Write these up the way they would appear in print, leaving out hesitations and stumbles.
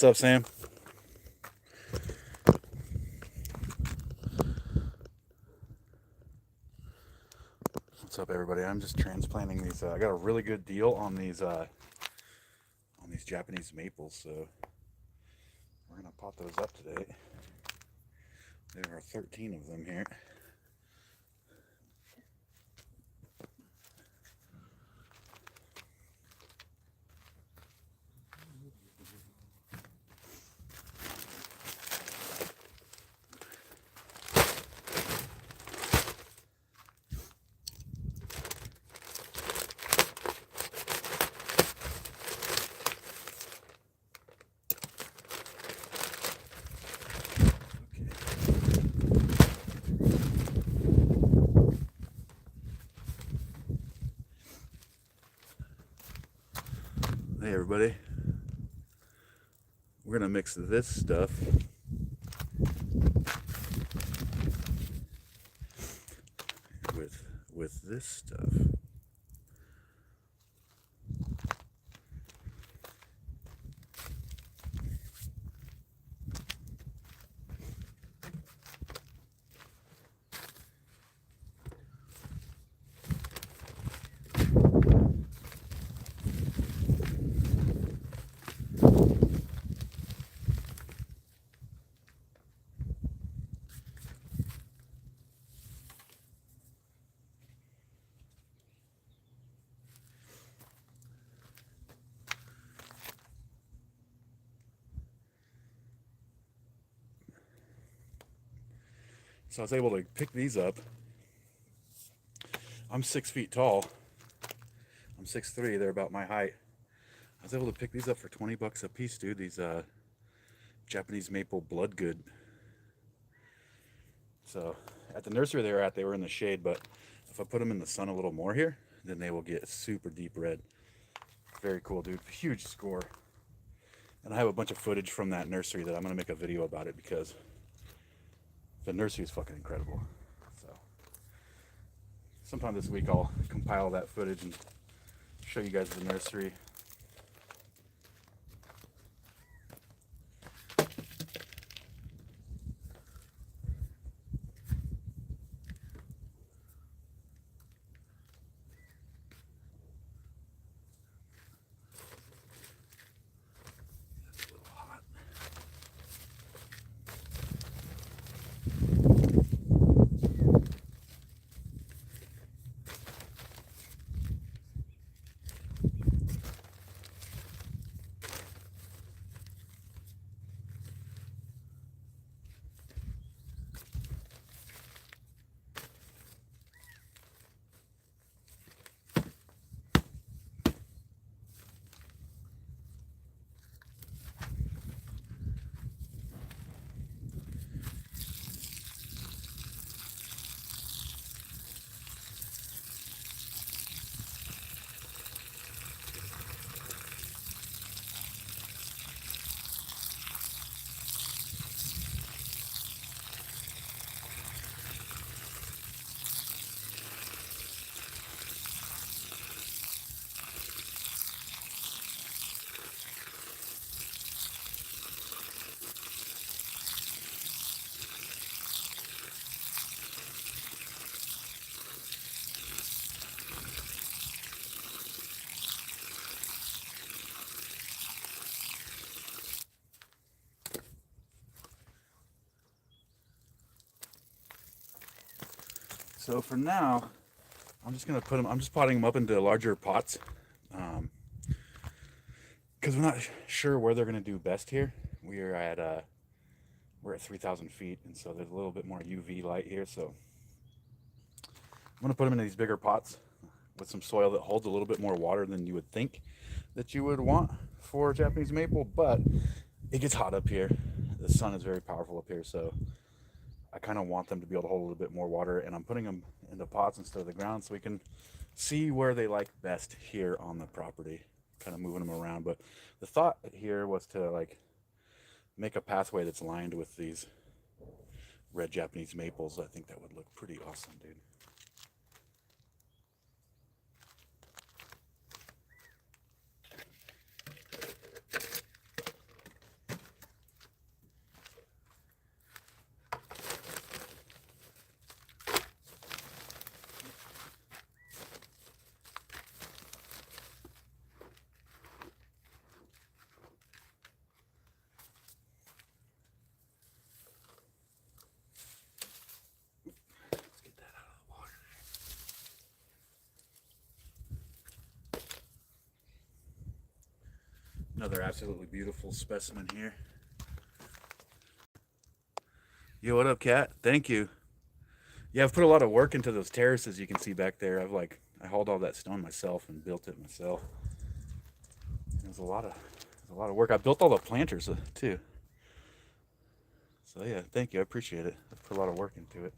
What's up, Sam? What's up, everybody? I'm just transplanting these. I got a really good deal on these Japanese maples, so we're gonna pot those up today. There are 13 of them here. Hey, everybody. We're gonna mix this stuff with this stuff. So I was able to pick these up. I'm 6 feet tall. I'm 6'3". They're about my height. I was able to pick these up for 20 bucks a piece, dude. These Japanese maple Bloodgood. So at the nursery they were in the shade, but if I put them in the sun a little more here, then they will get super deep red. Very cool, dude. Huge score. And I have a bunch of footage from that nursery that I'm gonna make a video about it because the nursery is fucking incredible. So sometime this week I'll compile that footage and show you guys the nursery. So for now, I'm just gonna I'm just potting them up into larger pots, because we're not sure where they're gonna do best here. We're at 3,000 feet, and so there's a little bit more UV light here. So I'm gonna put them in these bigger pots with some soil that holds a little bit more water than you would think that you would want for Japanese maple, but it gets hot up here. The sun is very powerful up here, so I kind of want them to be able to hold a little bit more water, and I'm putting them into pots instead of the ground so we can see where they like best here on the property, kind of moving them around. But the thought here was to like make a pathway that's lined with these red Japanese maples. I think that would look pretty awesome, dude. Another absolutely beautiful specimen here. Yo, what up, Cat? Thank you. Yeah, I've put a lot of work into those terraces you can see back there. I hauled all that stone myself and built it myself. It was a lot of work. I built all the planters too. So yeah, thank you. I appreciate it. I've put a lot of work into it.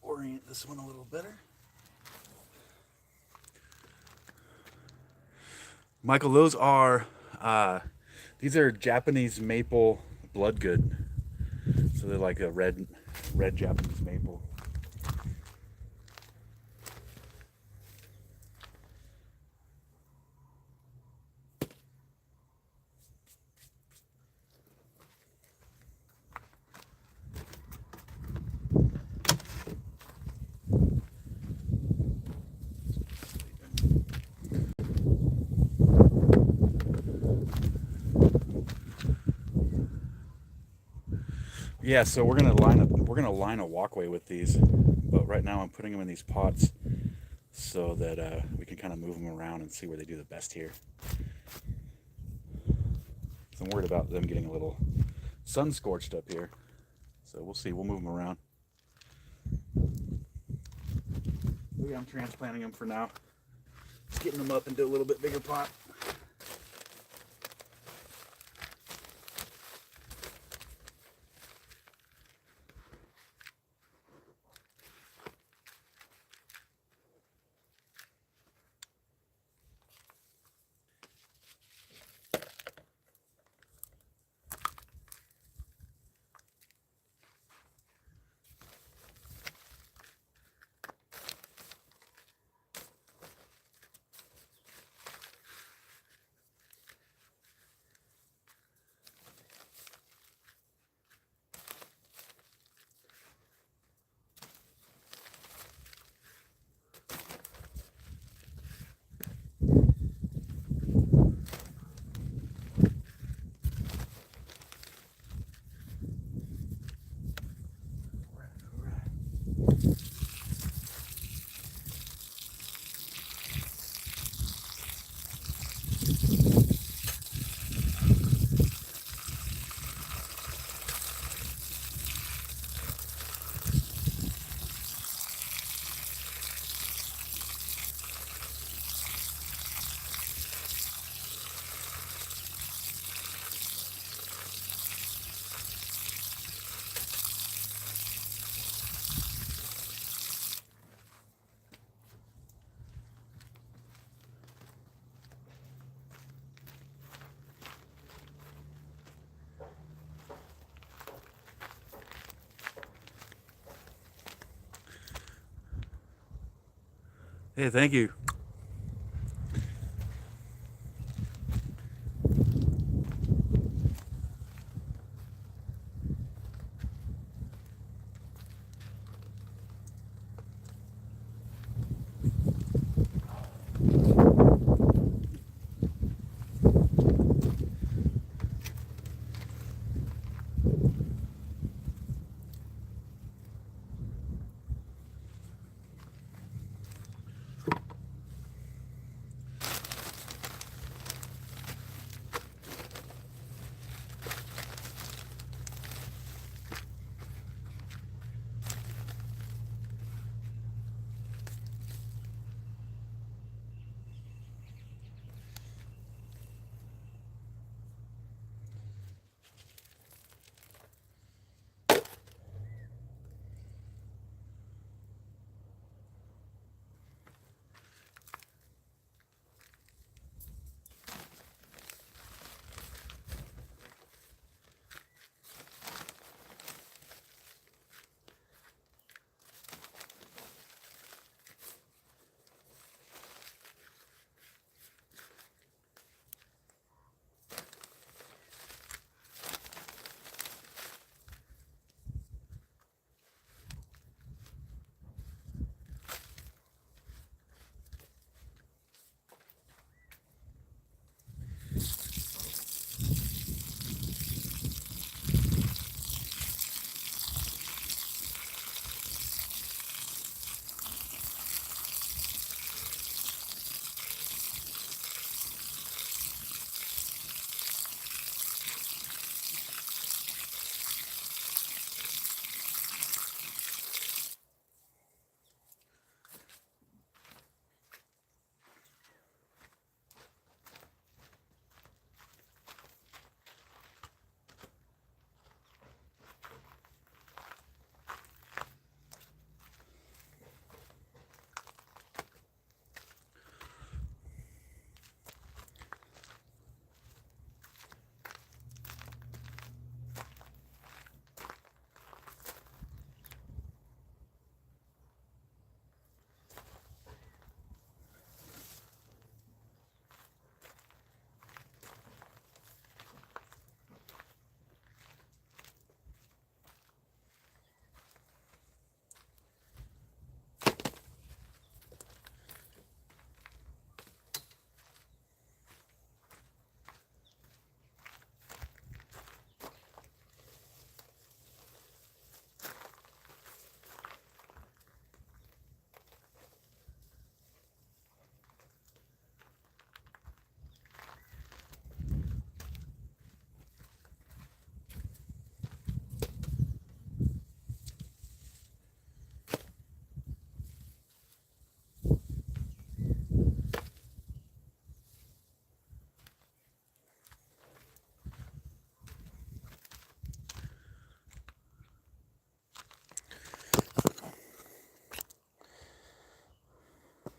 Orient this one a little better. Michael, these are Japanese maple Bloodgood. So they're like a red Japanese maple. Yeah, so we're gonna line a walkway with these, but right now I'm putting them in these pots so that we can kind of move them around and see where they do the best here. So I'm worried about them getting a little sun scorched up here, so we'll see. We'll move them around. But yeah, I'm transplanting them for now. Just getting them up into a little bit bigger pot. Hey, thank you.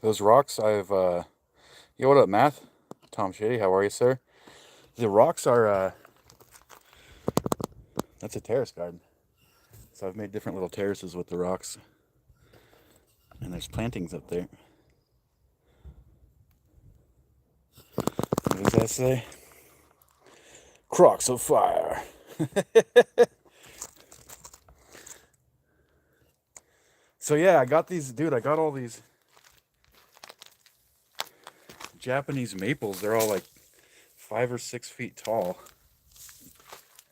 Those rocks I've, yo, what up, Math? Tom Shady, how are you, sir? The rocks are, that's a terrace garden. So I've made different little terraces with the rocks. And there's plantings up there. What does that say? Crocs of fire. So yeah, I got these, dude, I got all these Japanese maples. They're all like 5 or 6 feet tall.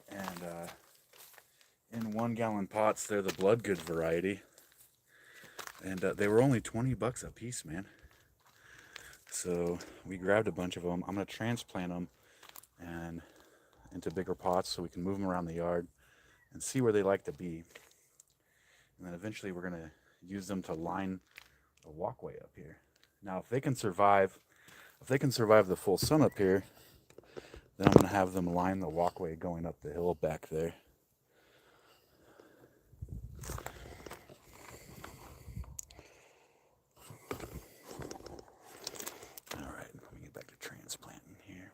And in 1-gallon pots, they're the Bloodgood variety. And they were only 20 bucks a piece, man. So we grabbed a bunch of them. I'm going to transplant them and into bigger pots so we can move them around the yard and see where they like to be. And then eventually we're going to use them to line a walkway up here. Now, if they can survive the full sun up here, then I'm going to have them line the walkway going up the hill back there. All right, let me get back to transplanting here.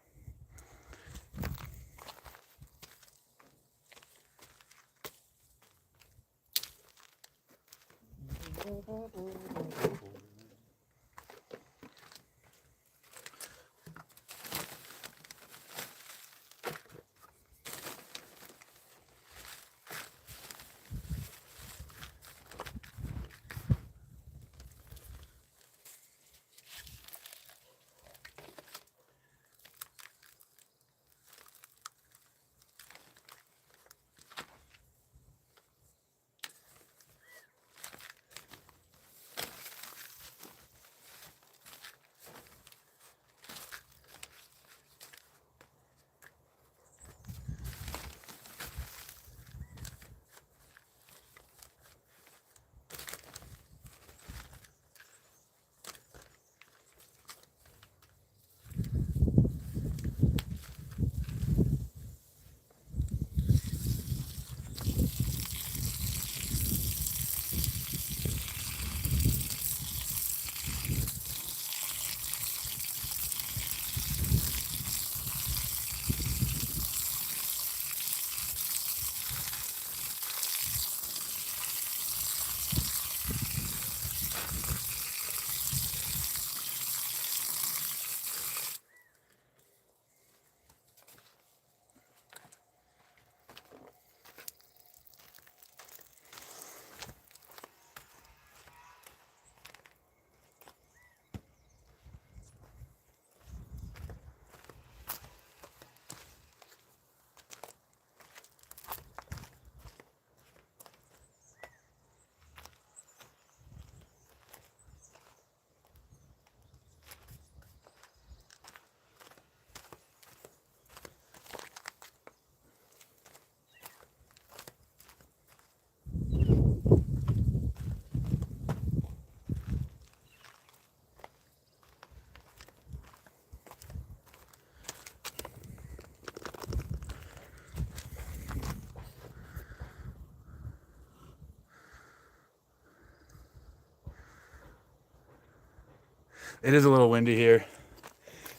It is a little windy here.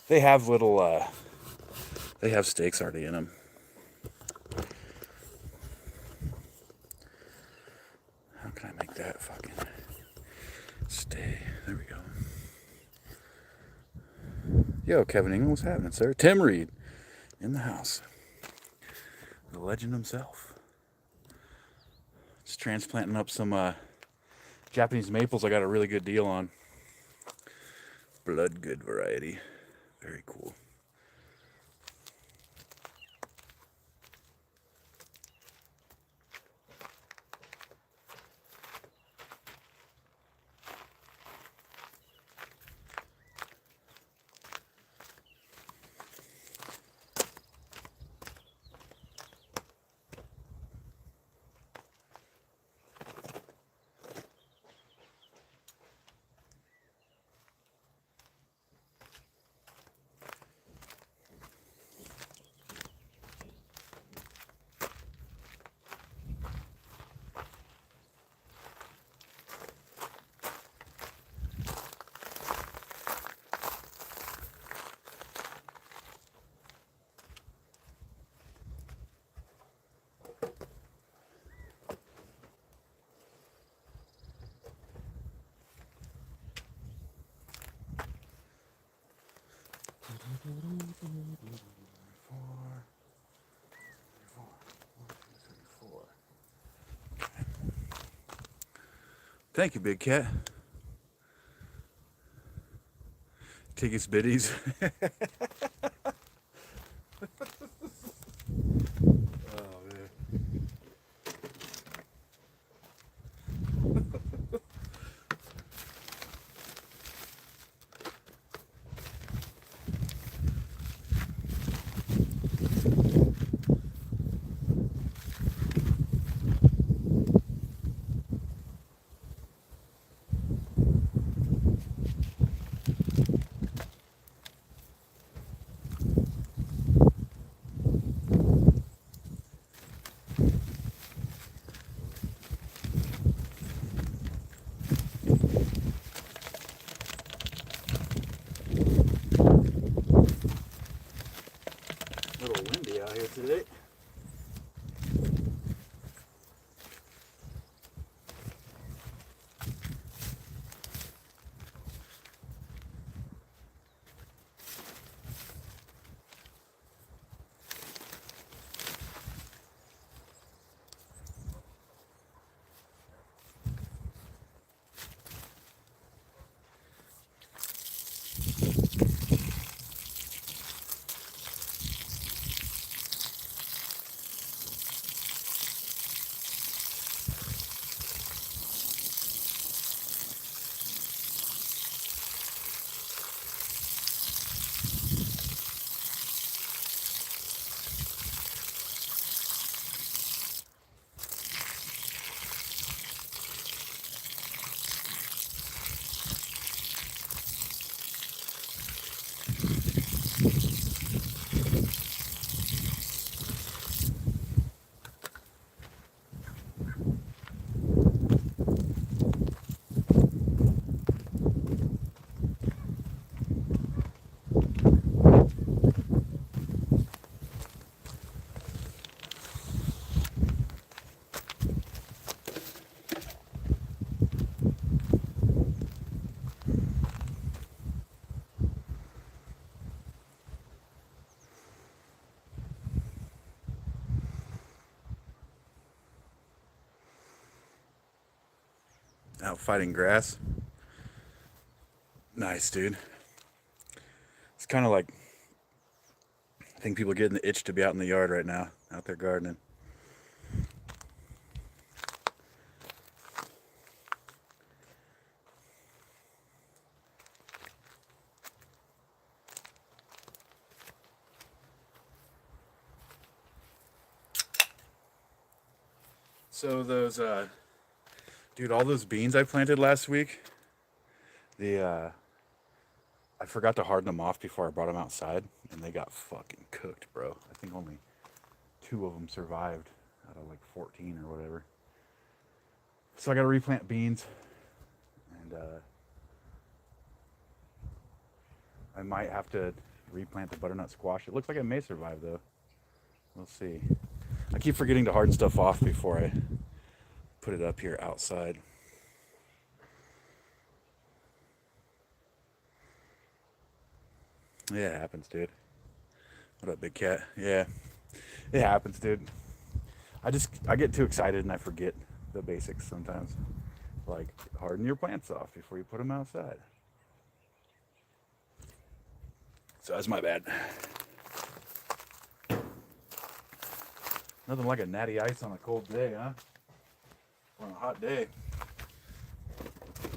They have little, they have stakes already in them. How can I make that fucking stay? There we go. Yo, Kevin England, what's happening, sir? Tim Reed in the house. The legend himself. Just transplanting up some Japanese maples I got a really good deal on. Bloodgood variety. Very cool. Thank you, big cat. Tiggus bitties. Oh, man. A little windy out here today. Out fighting grass. Nice, dude. It's kind of like, I think people are getting the itch to be out in the yard right now, out there gardening. So those, dude, all those beans I planted last week, I forgot to harden them off before I brought them outside, and they got fucking cooked, bro. I think only 2 of them survived out of like 14 or whatever. So I got to replant beans, and I might have to replant the butternut squash. It looks like it may survive, though. We'll see. I keep forgetting to harden stuff off before I put it up here outside. Yeah, it happens, dude. What up, big cat? Yeah, it happens, dude. I get too excited and I forget the basics sometimes. Like, harden your plants off before you put them outside. So that's my bad. Nothing like a natty ice on a cold day, huh? Or on a hot day.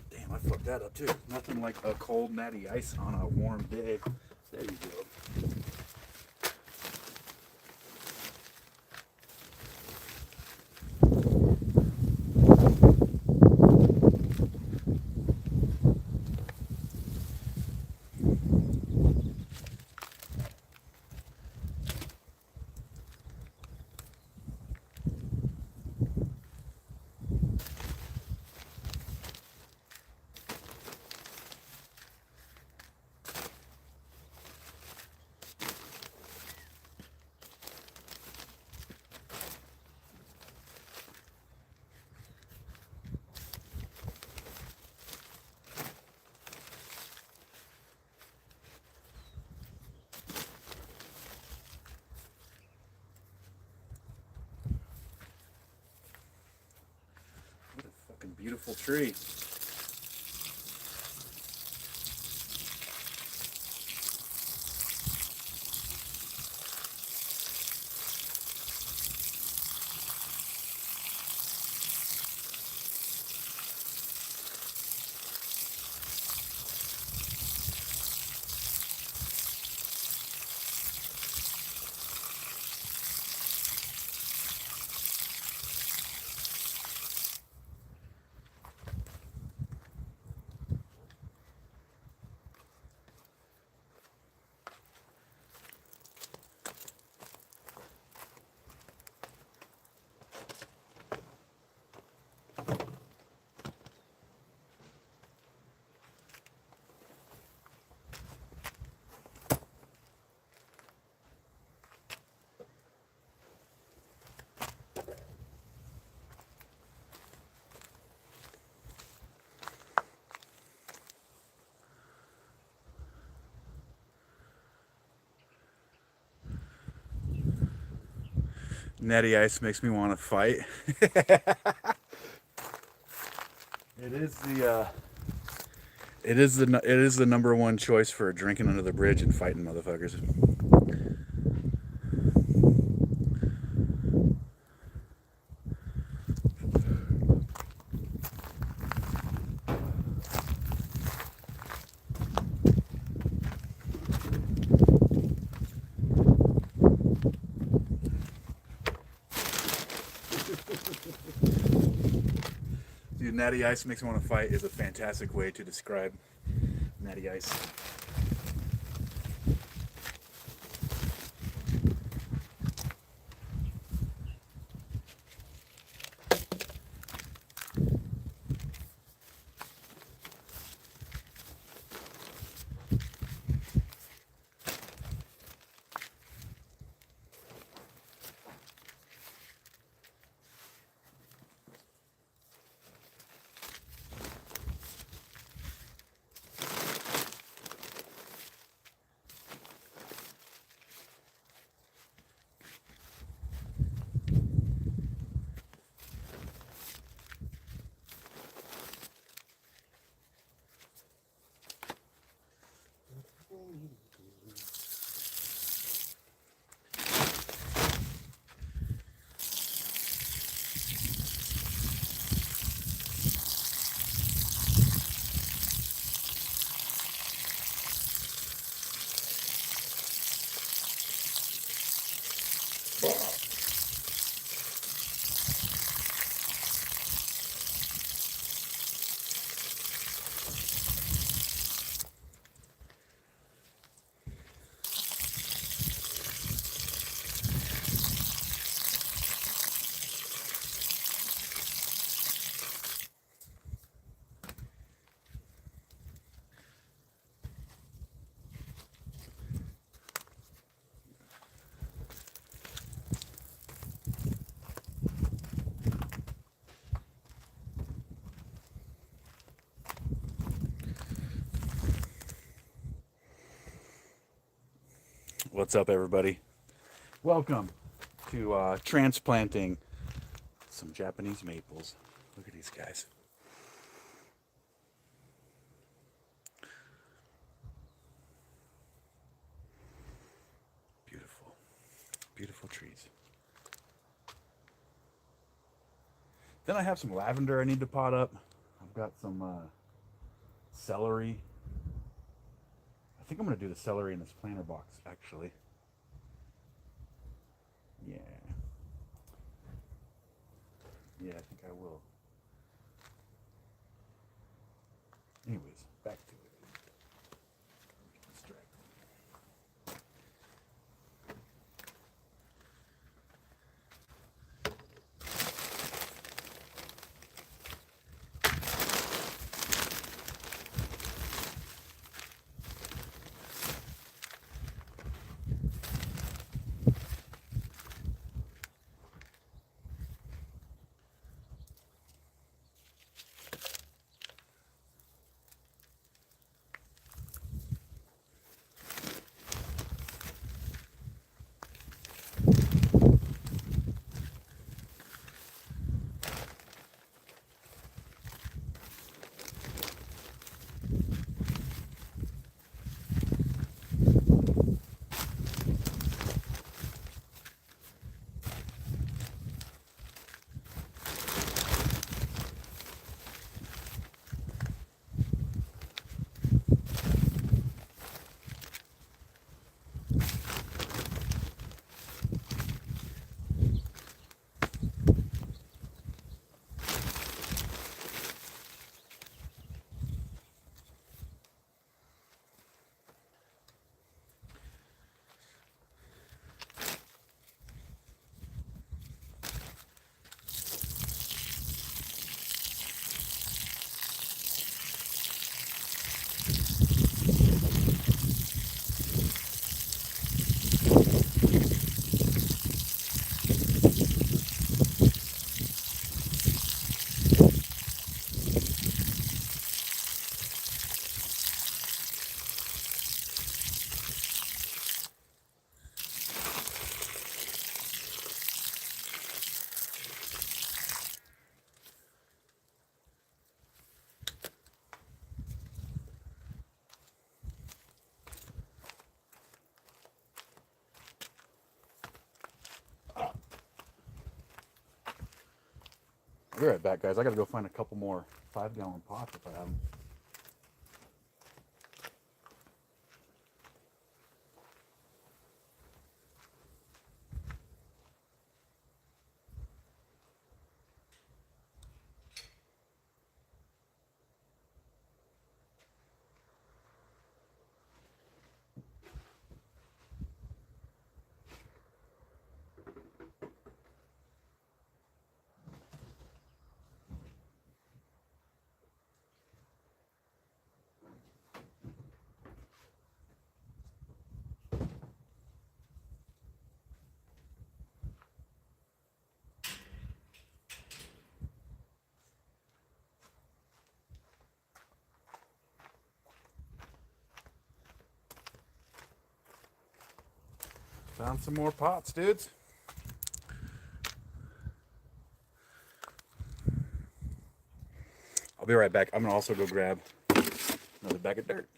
Damn, I fucked that up too. Nothing like a cold natty ice on a warm day. There you go. beautiful tree. Natty ice makes me want to fight. It is the number one choice for drinking under the bridge and fighting motherfuckers. Dude, natty ice makes me want to fight is a fantastic way to describe natty ice. What's up, everybody? Welcome to transplanting some Japanese maples. Look at these guys. Beautiful, beautiful trees. Then I have some lavender I need to pot up. I've got some celery. I think I'm going to do the celery in this planter box, actually. Yeah. Yeah, I think I will. Anyways, back to it. I'll be right back, guys. I gotta go find a couple more 5-gallon pots if I have them. Found some more pots, dudes. I'll be right back. I'm gonna also go grab another bag of dirt.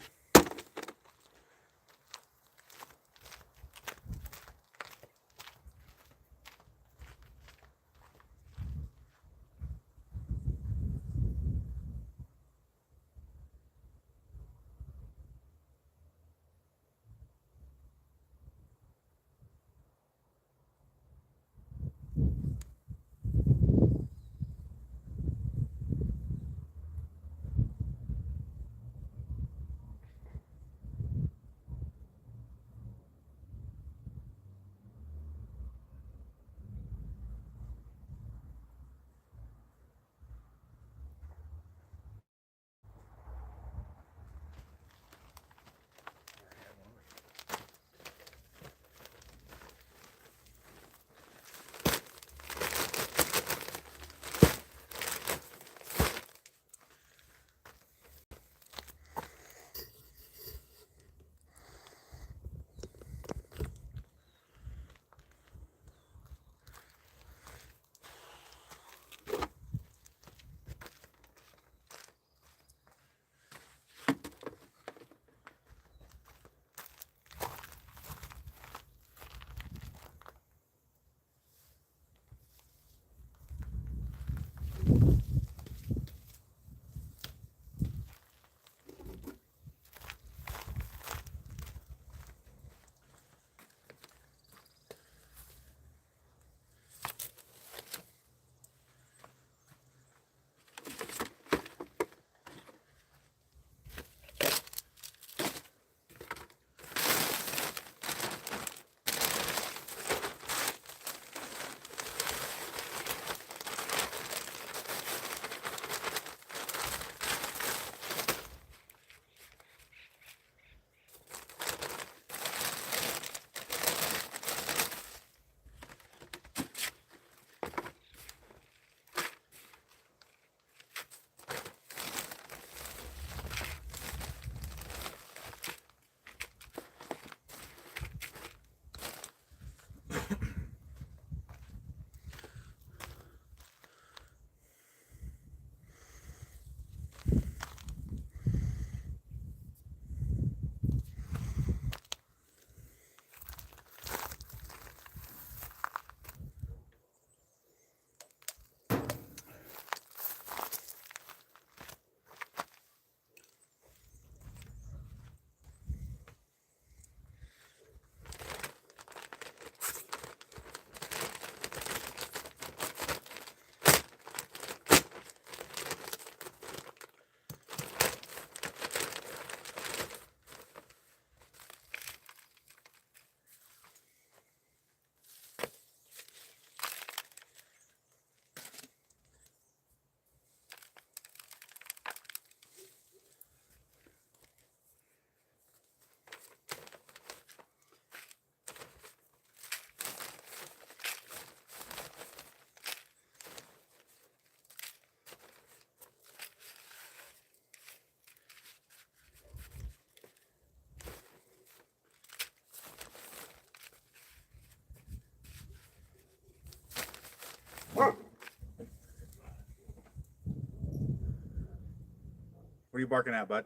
What are you barking at, bud?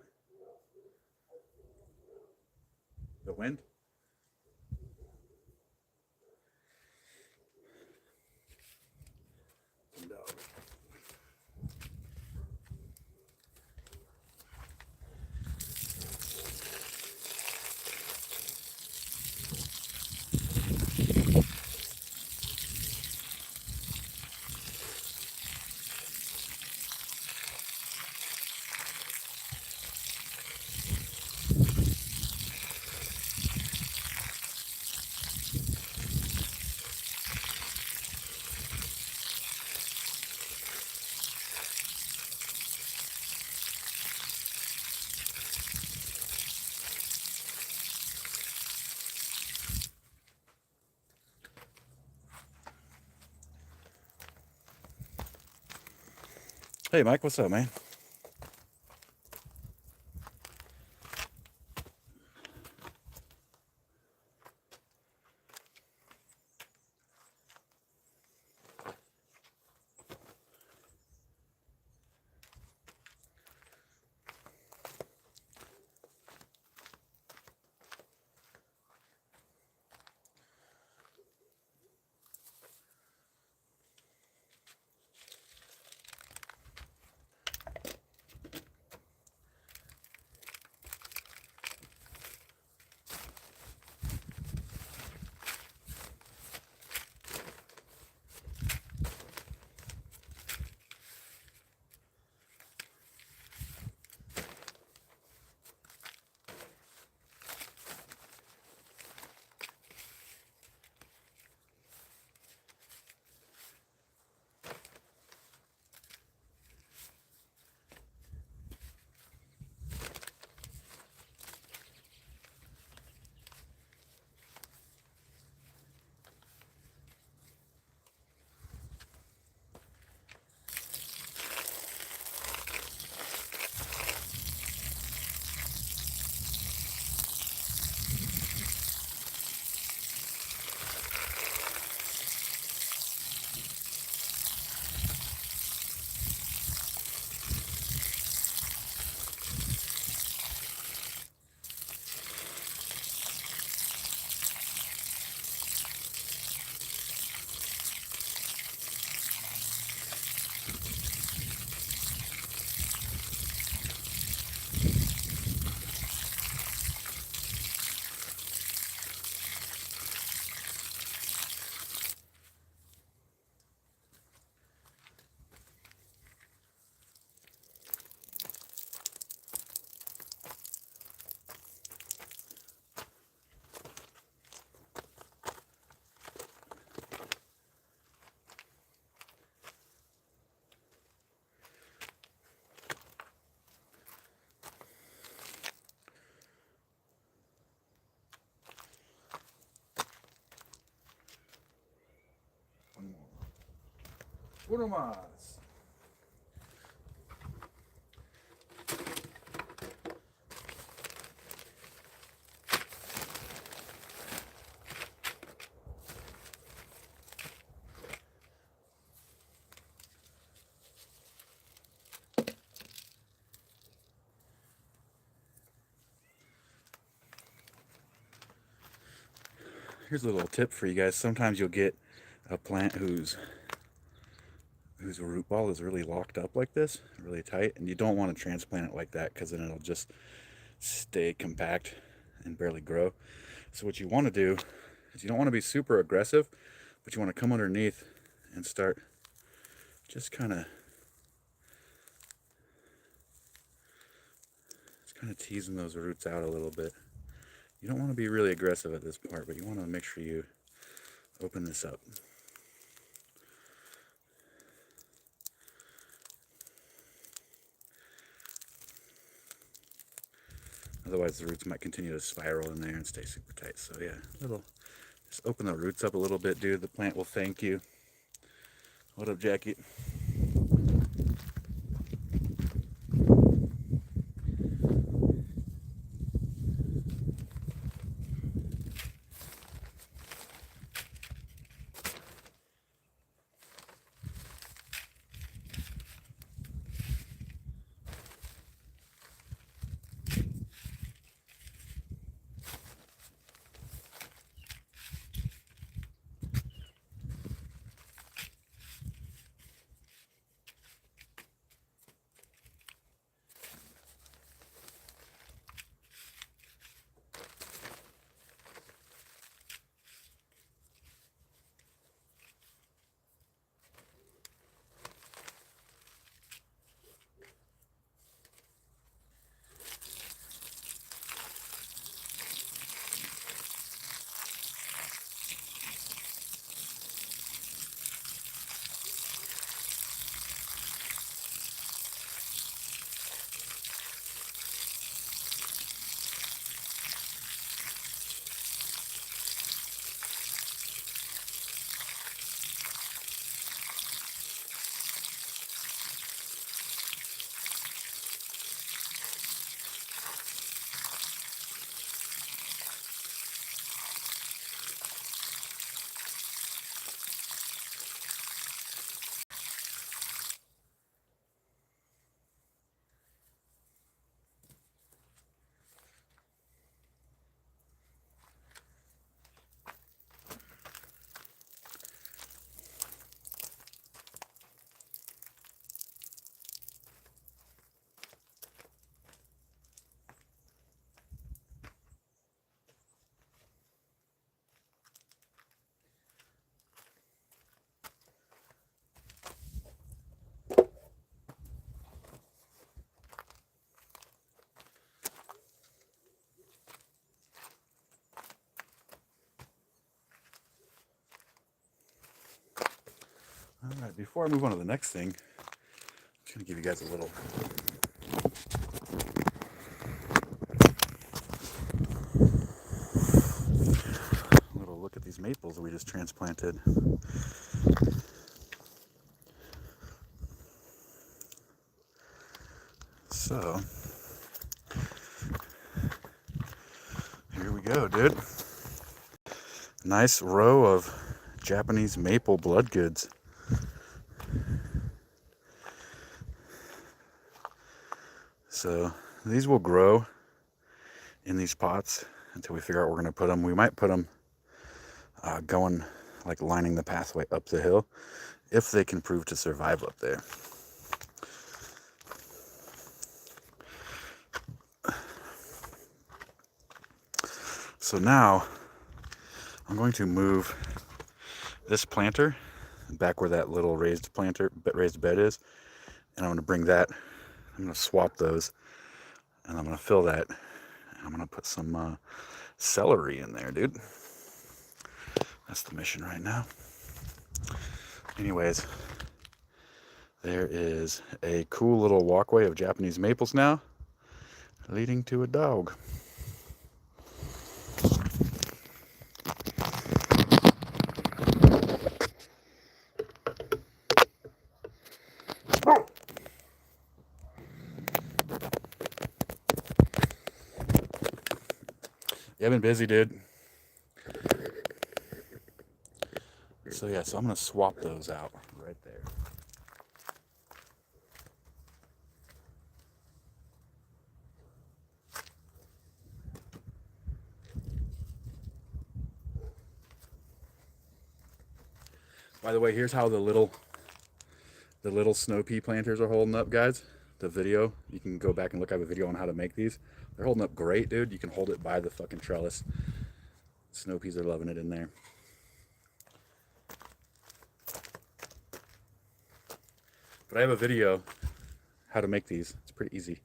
The wind? No. Hey, Mike, what's up, man? Uno más. Here's a little tip for you guys. Sometimes you'll get a plant whose root ball is really locked up like this, really tight, and you don't want to transplant it like that because then it'll just stay compact and barely grow. So what you want to do is you don't want to be super aggressive, but you want to come underneath and start just kind of teasing those roots out a little bit. You don't want to be really aggressive at this part, but you want to make sure you open this up. Otherwise the roots might continue to spiral in there and stay super tight. So yeah, just open the roots up a little bit, dude. The plant will thank you. What up, Jackie? before I move on to the next thing, I'm just going to give you guys a little look at these maples we just transplanted. So, here we go, dude. Nice row of Japanese maple bloodgoods. So, these will grow in these pots until we figure out where we're going to put them. We might put them going, like lining the pathway up the hill, if they can prove to survive up there. So now, I'm going to move this planter back where that little raised bed is, and I'm going to bring that, I'm going to swap those, and I'm going to fill that, and I'm going to put some celery in there, dude. That's the mission right now. Anyways, there is a cool little walkway of Japanese maples now, leading to a dog. Yeah, I've been busy, dude. So yeah, so I'm gonna swap those out right there. By the way, here's how the little snow pea planters are holding up, guys. The video, you can go back and look at a video on how to make these. They're holding up great, dude. You can hold it by the fucking trellis. Snow peas are loving it in there. But I have a video how to make these. It's pretty easy.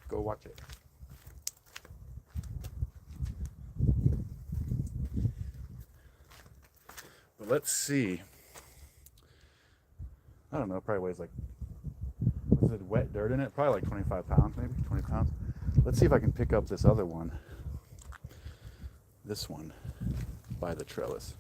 Go watch it. But let's see. I don't know, probably weighs like, what's it, wet dirt in it? Probably like 25 pounds, maybe 20 pounds. Let's see if I can pick up this other one. This one by the trellis.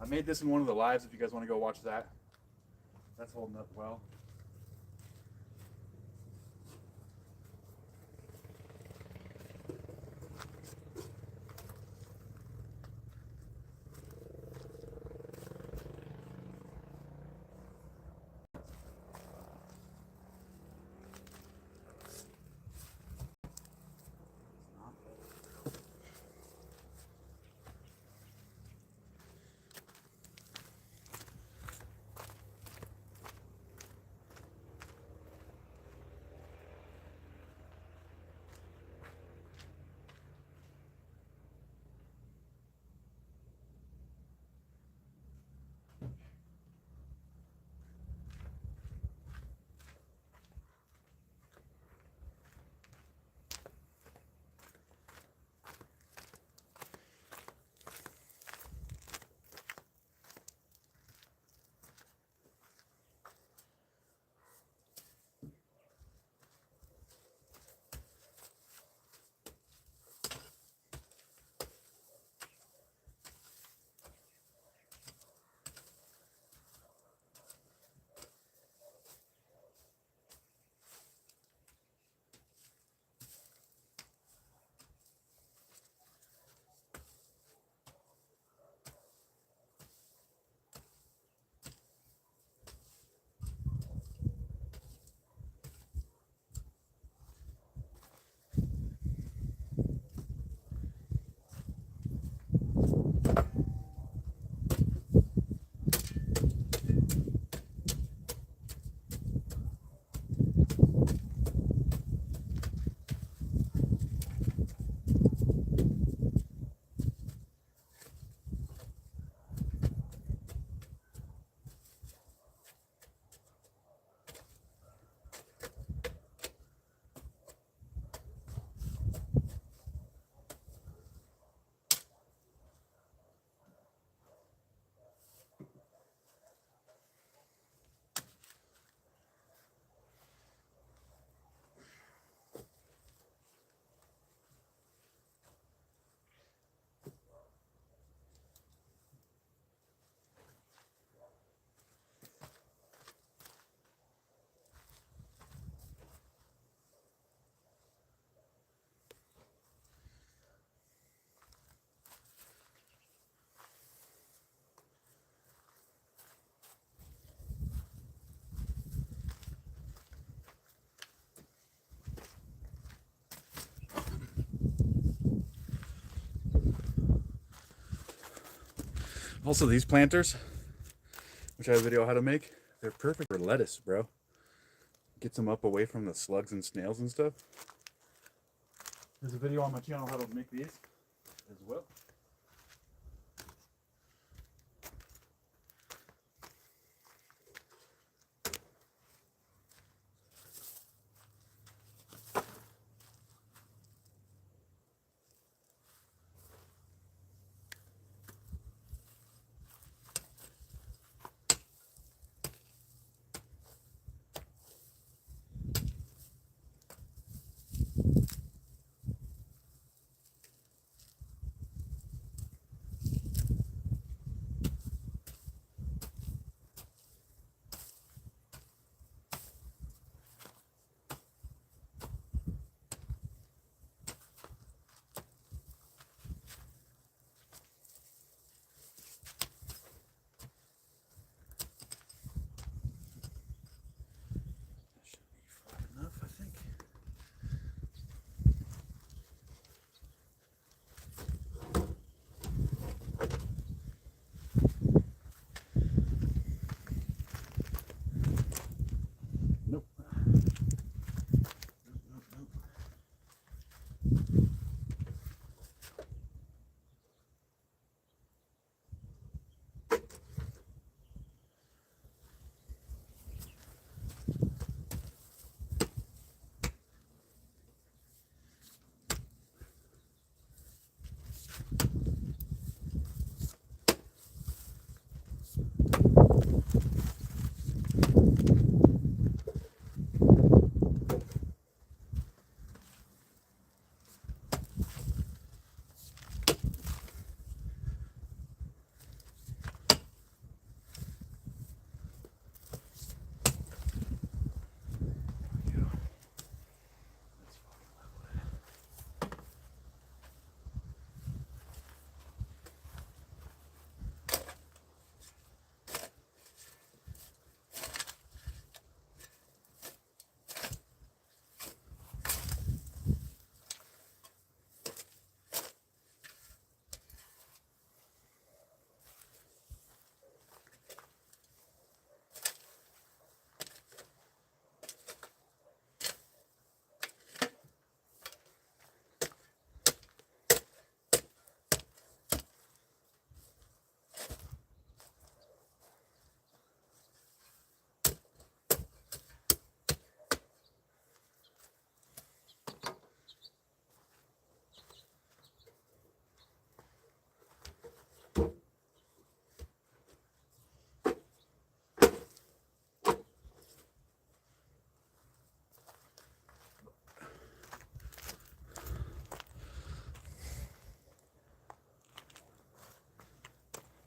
I made this in one of the lives if you guys want to go watch that. That's holding up well. Also, these planters, which I have a video on how to make, they're perfect for lettuce, bro. Gets them up away from the slugs and snails and stuff. There's a video on my channel how to make these as well.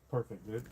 Perfect, dude.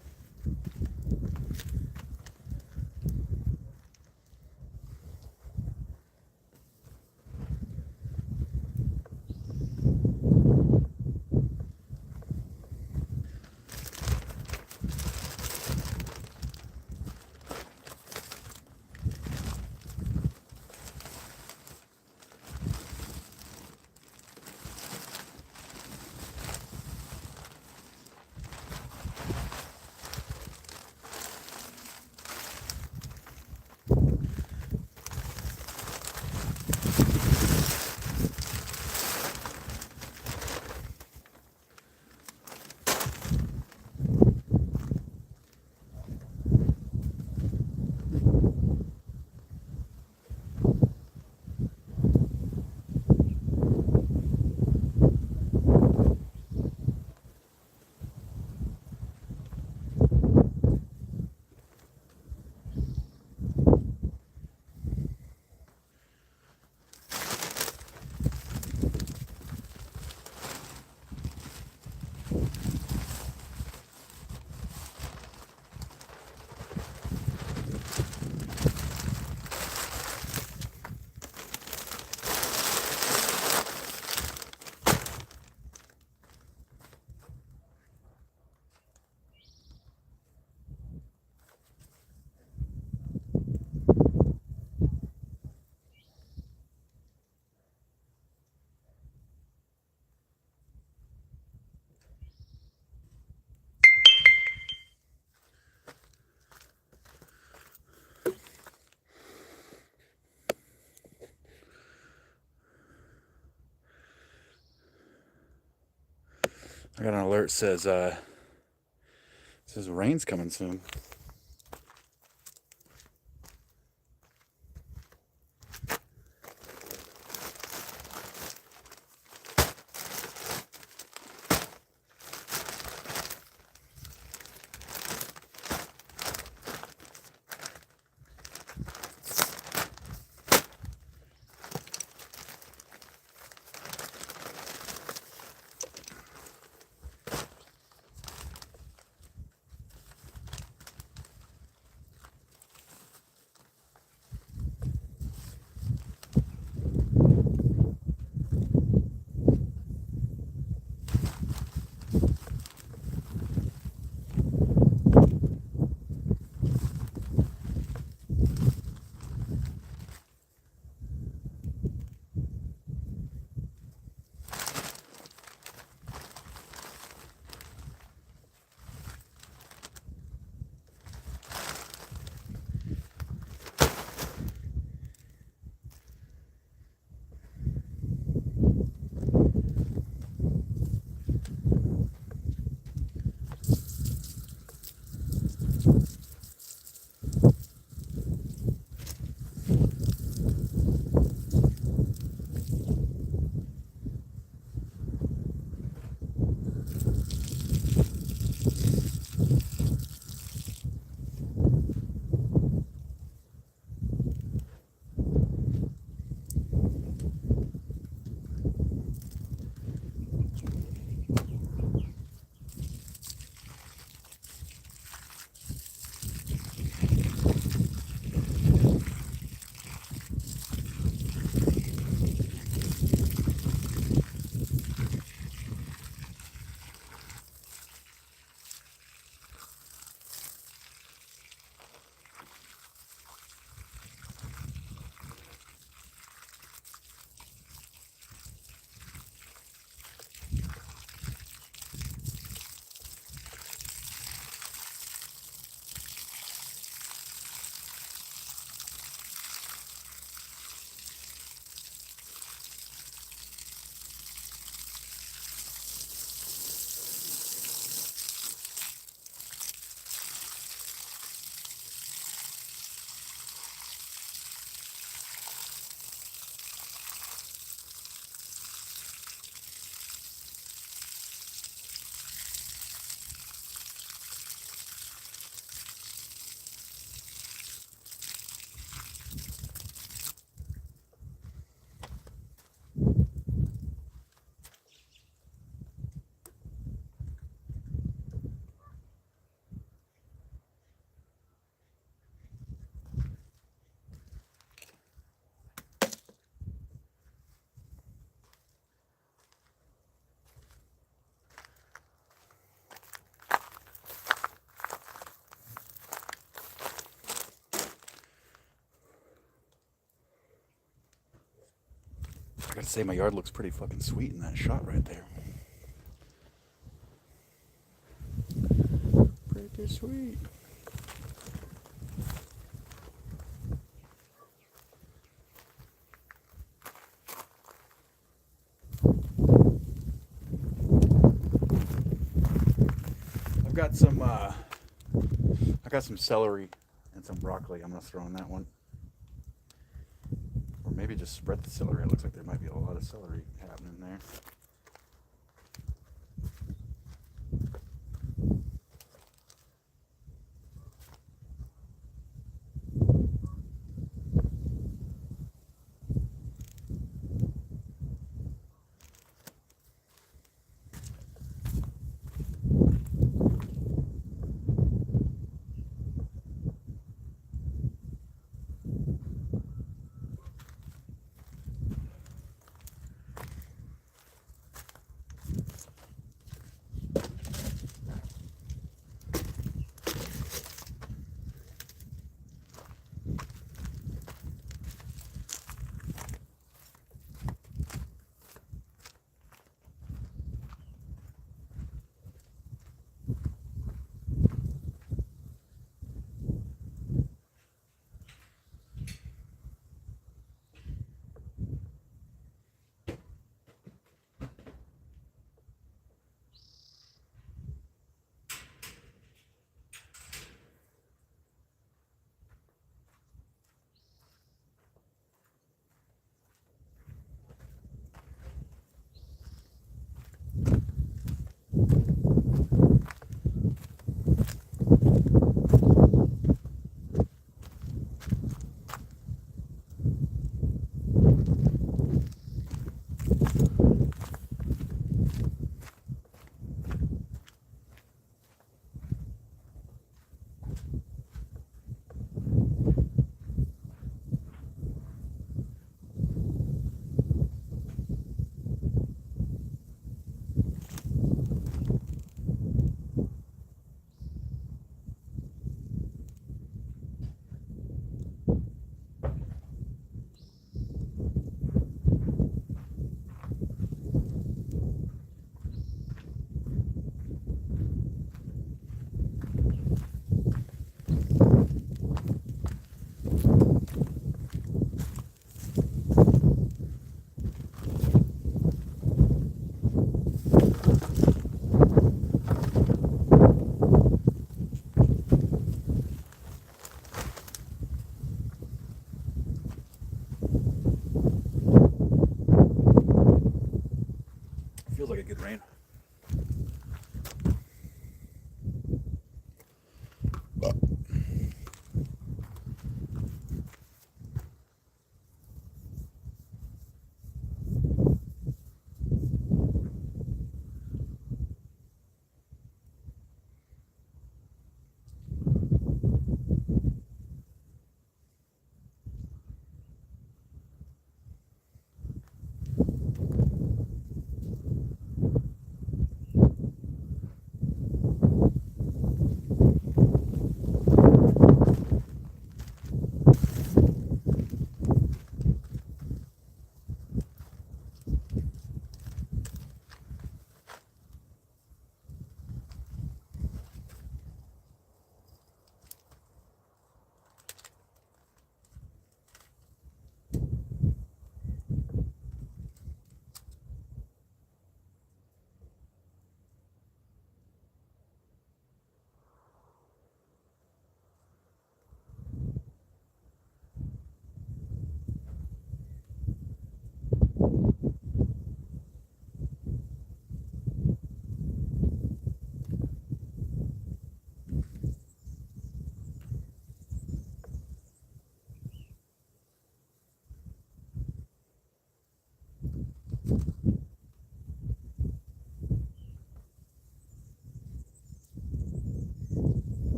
I got an alert says rain's coming soon. I gotta say, my yard looks pretty fucking sweet in that shot right there. Pretty sweet. I got some celery and some broccoli. I'm gonna throw in that one, or maybe just spread the celery. It looks like there might be a lot of celery happening there.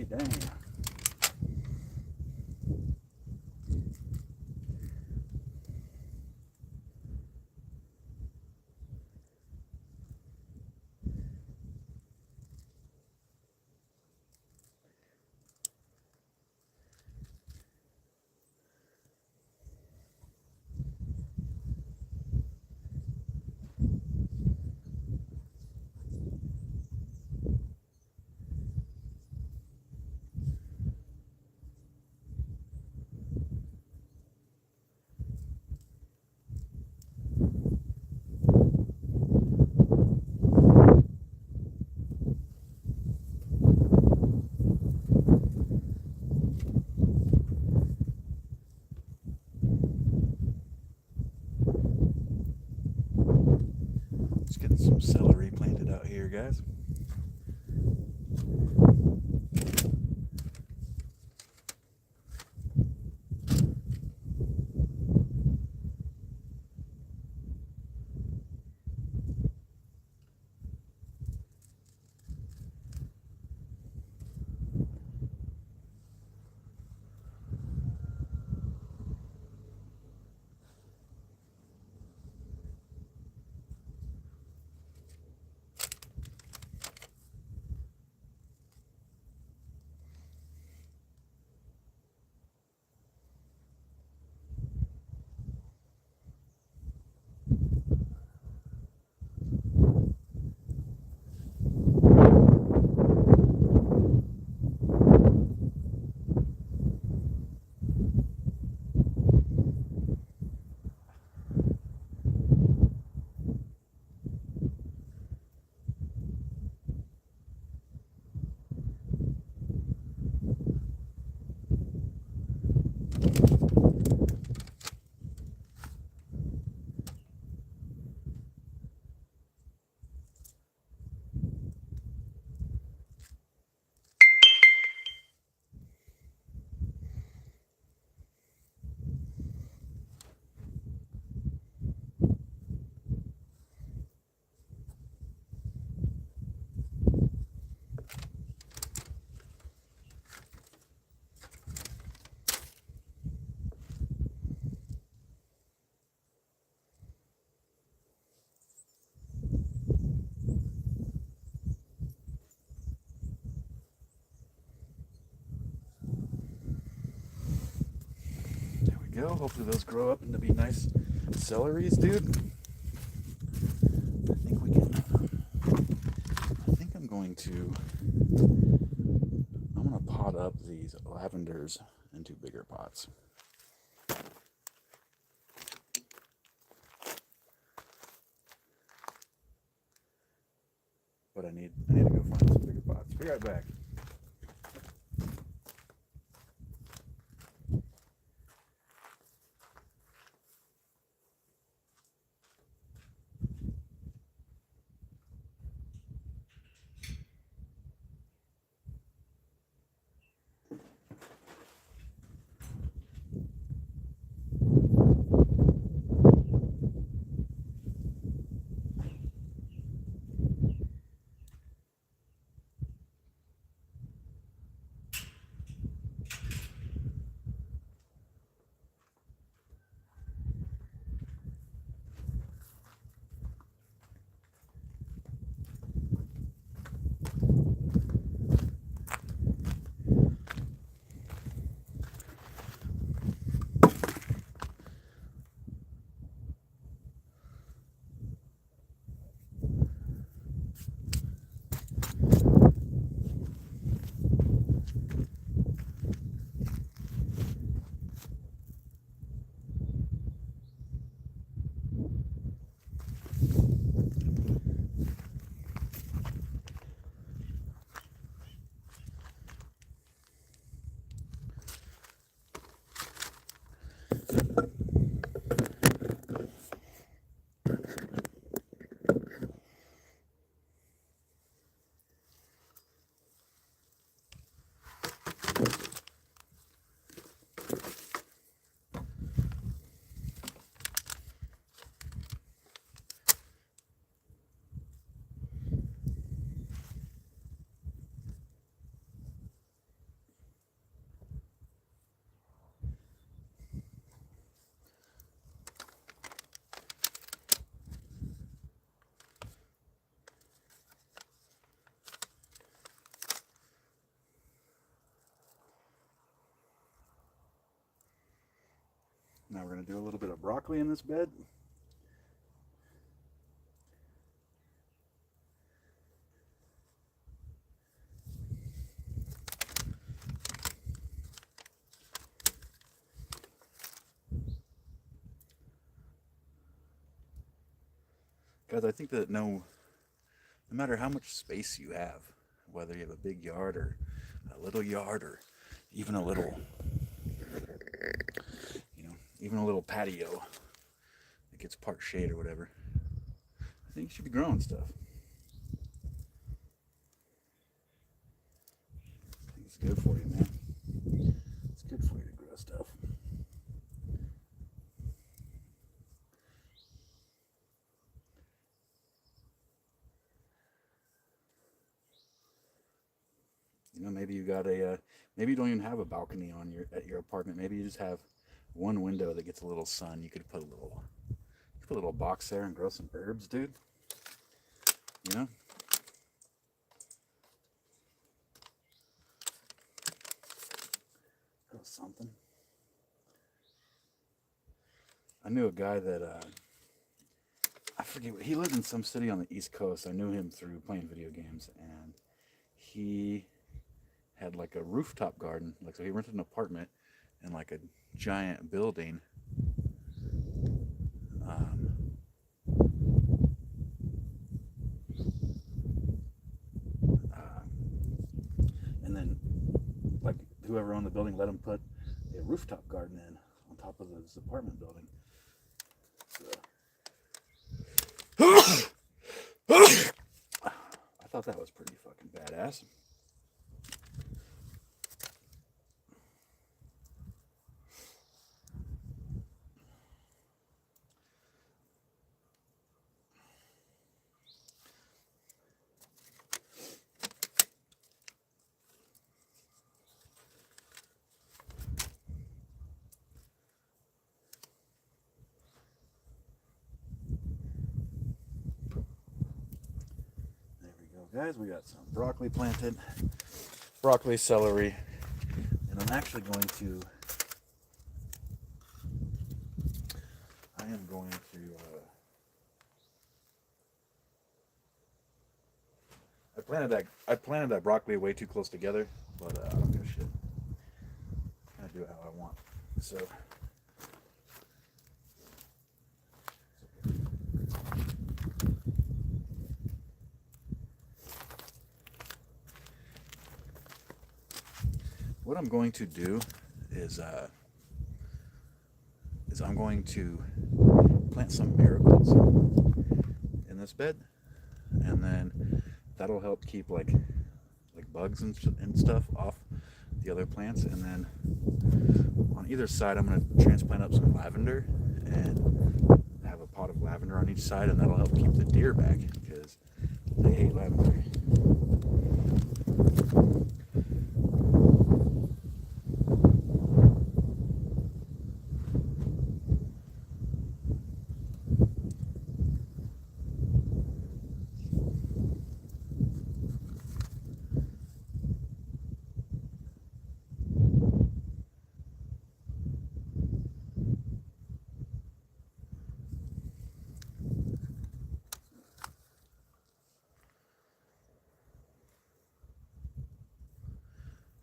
feet, dang. Just getting some celery planted out here, guys. Go. Hopefully those grow up and to be nice celeries, dude. I think we can. I think I'm going to pot up these lavenders into bigger pots. But I need to go find some bigger pots. Be right back. going to do a little bit of broccoli in this bed. Guys, I think that no matter how much space you have, whether you have a big yard or a little yard or even a little, even a little patio that gets part shade or whatever, I think you should be growing stuff. I think it's good for you, man. It's good for you to grow stuff. Maybe you got maybe you don't even have a balcony at your apartment. Maybe you just have one window that gets a little sun. You could put a little box there and grow some herbs, dude. That was something. I knew a guy that I forget, he lived in some city on the East Coast. I knew him through playing video games, and he had like a rooftop garden. Like, so he rented an apartment in like a giant building. And then, like, whoever owned the building let him put a rooftop garden in on top of this apartment building. So, I thought that was pretty fucking badass. Guys, we got some broccoli planted, broccoli, celery, and I'm actually going to, I planted that broccoli way too close together, but I don't give a shit. I do it how I want. So, what I'm going to do is I'm going to plant some marigolds in this bed, and then that'll help keep like bugs and stuff off the other plants. And then on either side, I'm going to transplant up some lavender and have a pot of lavender on each side, and that'll help keep the deer back because they hate lavender.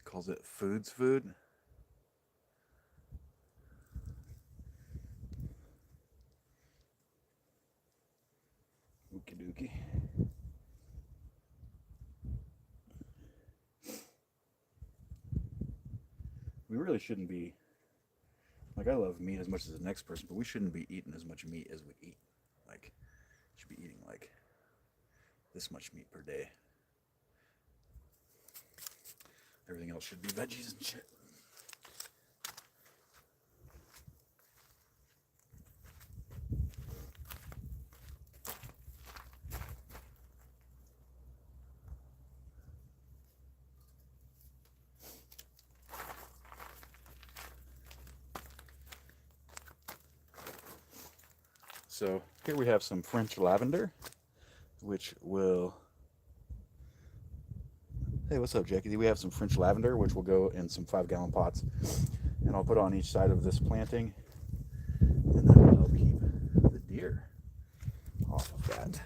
Calls it food. Okie dokie. We really shouldn't be, like, I love meat as much as the next person, but we shouldn't be eating as much meat as we eat. Like, should be eating like this much meat per day. Everything else should be veggies and shit. So here we have some French lavender, which will... Hey, what's up, Jackie? We have some French lavender, which will go in some 5-gallon pots, and I'll put on each side of this planting. deer off of that.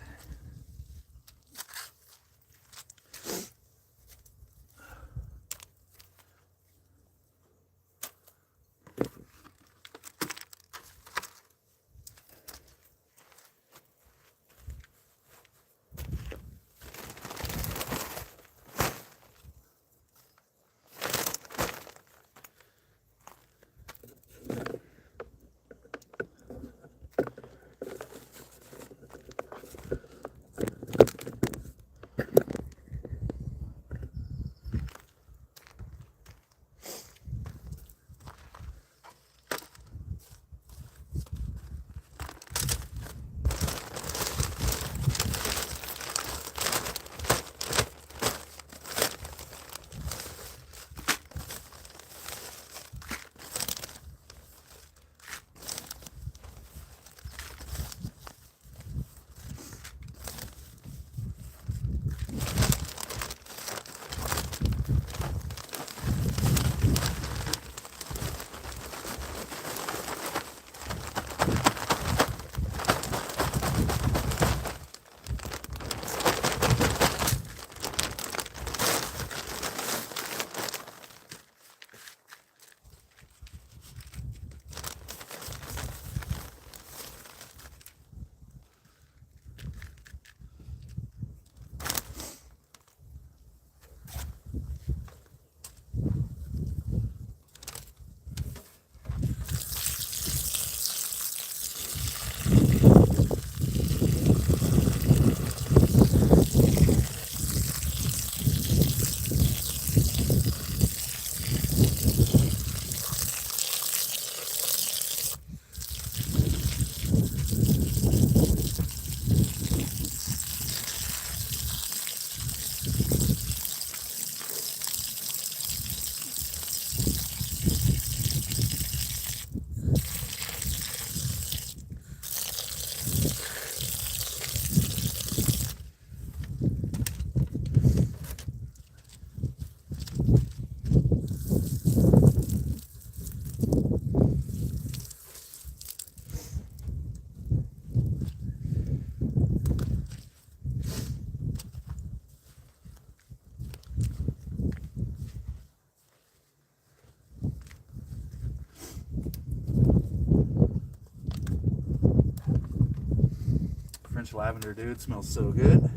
French lavender, dude, smells so good.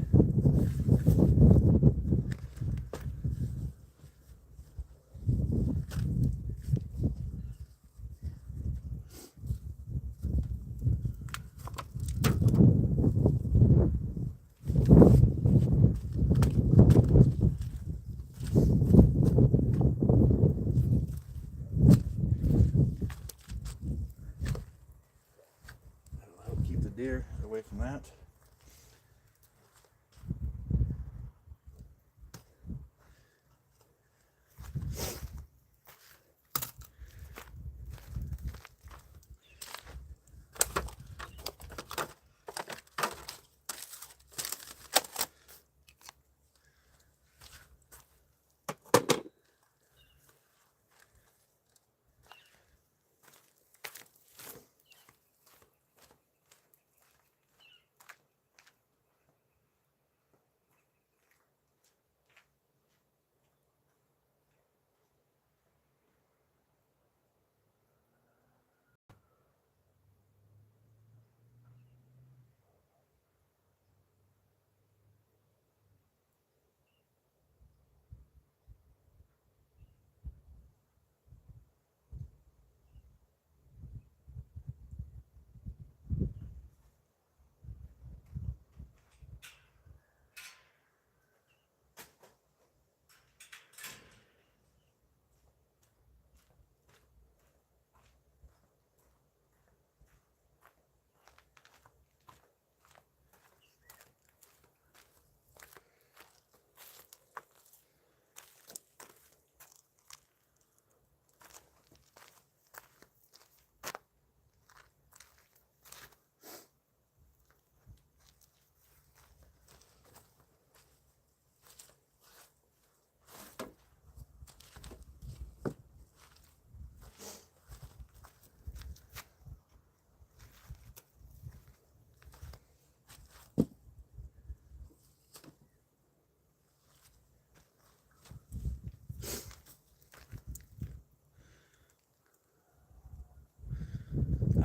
That'll help keep the deer away from that.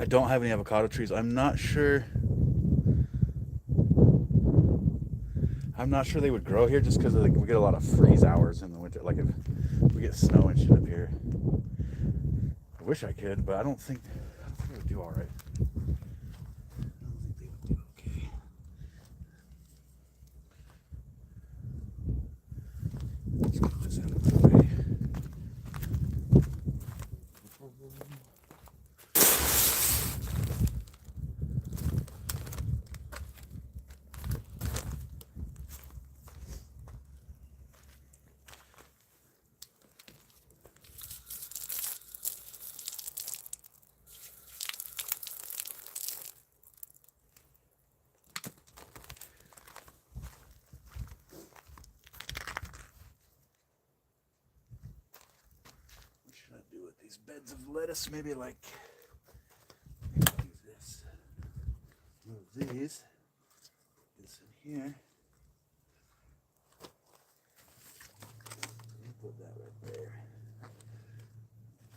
I don't have any avocado trees. I'm not sure they would grow here just because we get a lot of freeze hours in the winter. Like if we get snow and shit up here. I wish I could, but I don't think they would do all right. I don't think they would do okay. Let's get this out of the way. Do with these beds of lettuce, maybe like use this. Move these. This in here. Put that right there.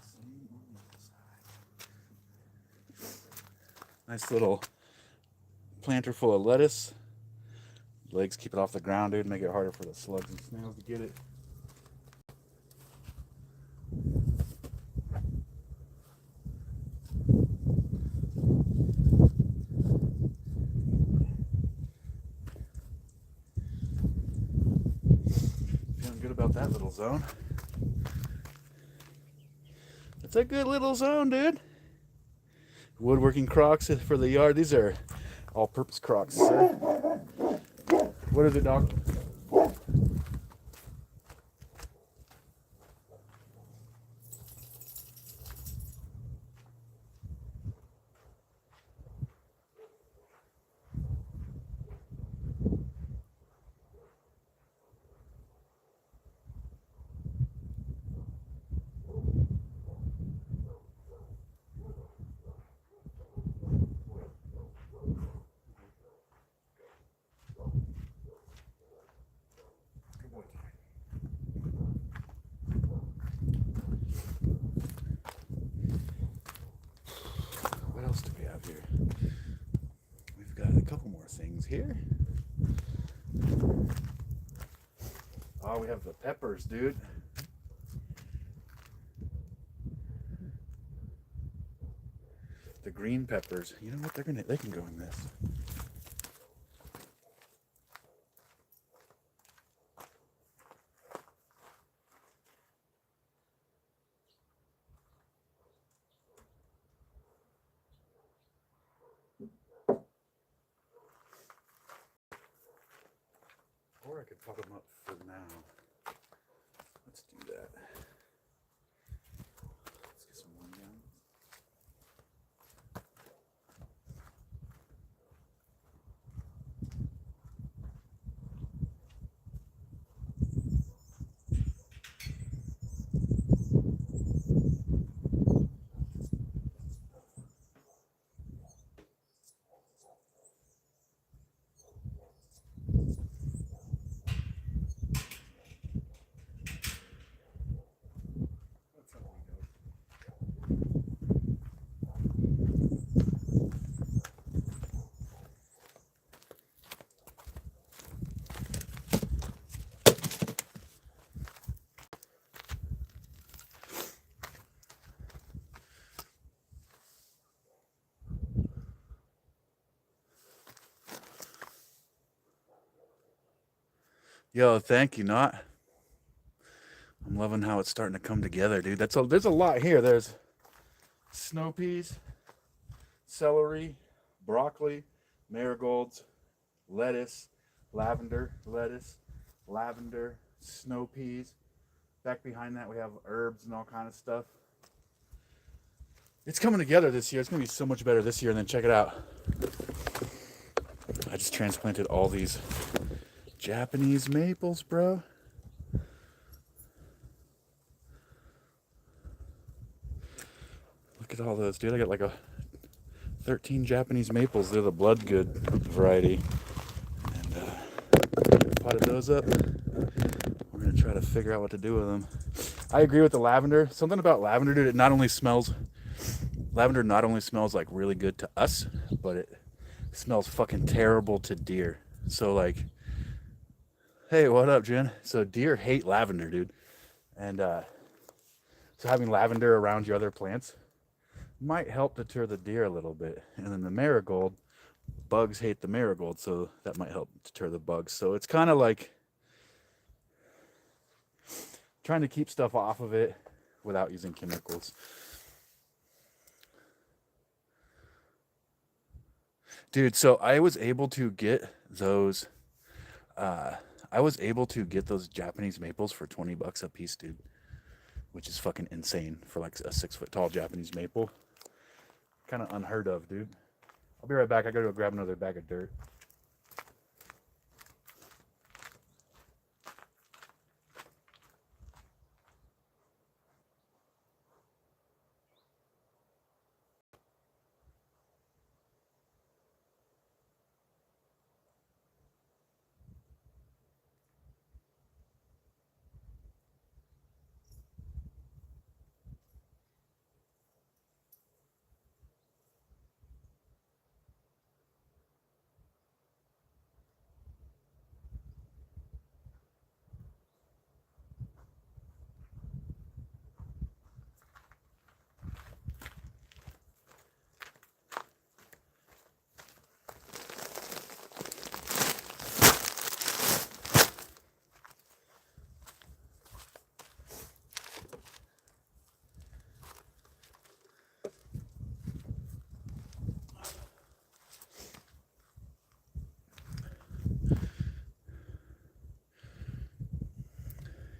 Same on the other side. Nice little planter full of lettuce. Legs keep it off the ground, dude. Make it harder for the slugs and snails to get it. About that little zone. It's a good little zone, dude. Woodworking crocks for the yard. These are all-purpose crocks, sir. What is it, Doc? What else do we have here? We've got a couple more things here. Oh, we have the peppers, dude. The green peppers. You know what? They can go in this. Or I could pop them up for now. Let's do that. Let's get some one down. Yo, thank you, Not. I'm loving how it's starting to come together, dude. There's a lot here. There's snow peas, celery, broccoli, marigolds, lettuce, lavender, snow peas. Back behind that we have herbs and all kind of stuff. It's coming together this year. It's gonna be so much better this year. And then check it out. I just transplanted all these Japanese maples, bro. Look at all those, dude. I got like 13 Japanese maples. They're the Bloodgood variety. And potted those up. We're gonna try to figure out what to do with them. I agree with the lavender. Something about lavender, dude. It not only smells lavender not only smells like really good to us, but it smells fucking terrible to deer. So like, hey, what up, Jen? So deer hate lavender, dude. And so having lavender around your other plants might help deter the deer a little bit. And then the marigold, bugs hate the marigold, so that might help deter the bugs. So it's kind of like trying to keep stuff off of it without using chemicals. Dude, so I was able to get those Japanese maples for 20 bucks a piece, dude, which is fucking insane for like a 6 foot tall Japanese maple. Kind of unheard of, dude. I'll be right back. I gotta go grab another bag of dirt.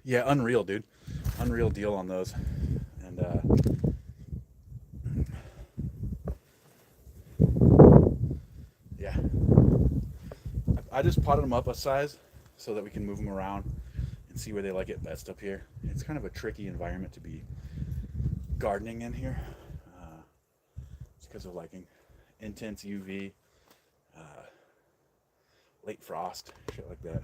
Yeah, unreal, dude. Unreal deal on those. And yeah, I just potted them up a size so that we can move them around and see where they like it best up here. It's kind of a tricky environment to be gardening in here. It's because of liking intense UV, uh, late frost, shit like that.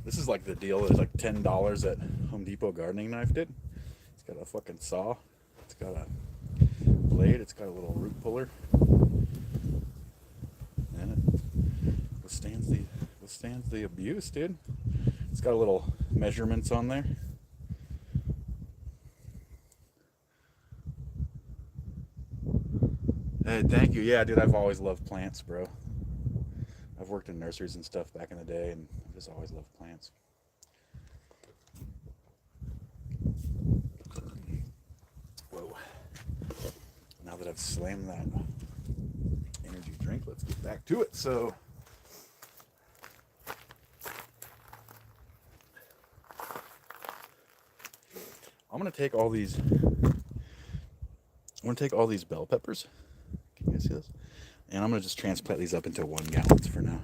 This is like the deal. It's like $10 at Home Depot gardening knife, dude. It's got a fucking saw. It's got a blade. It's got a little root puller, and it withstands the abuse, dude. It's got a little measurements on there. Hey, thank you. Yeah, dude, I've always loved plants, bro. I've worked in nurseries and stuff back in the day, and I've just always loved plants. Whoa. Now that I've slammed that energy drink, let's get back to it. So, I'm gonna take all these bell peppers. Can you guys see this? And I'm gonna just transplant these up into 1 gallons for now,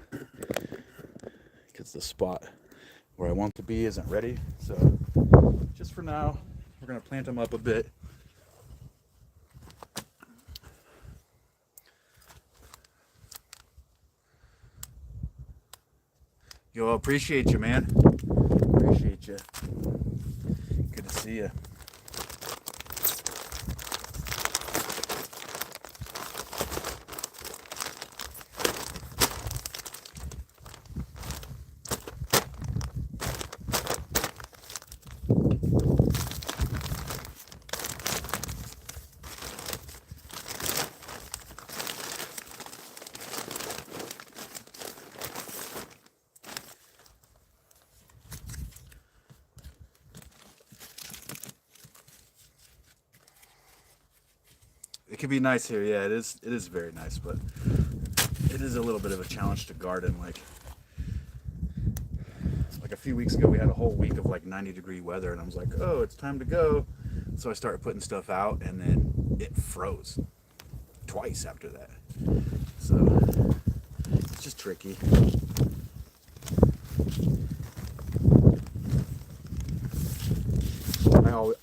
because the spot where I want to be isn't ready. So just for now, we're gonna plant them up a bit. Yo, appreciate you, man. Appreciate you. Good to see you. It can be nice here, yeah. It is very nice, but it is a little bit of a challenge to garden. Like a few weeks ago, we had a whole week of like 90-degree weather, and I was like, oh, it's time to go. So I started putting stuff out, and then it froze twice after that. So it's just tricky.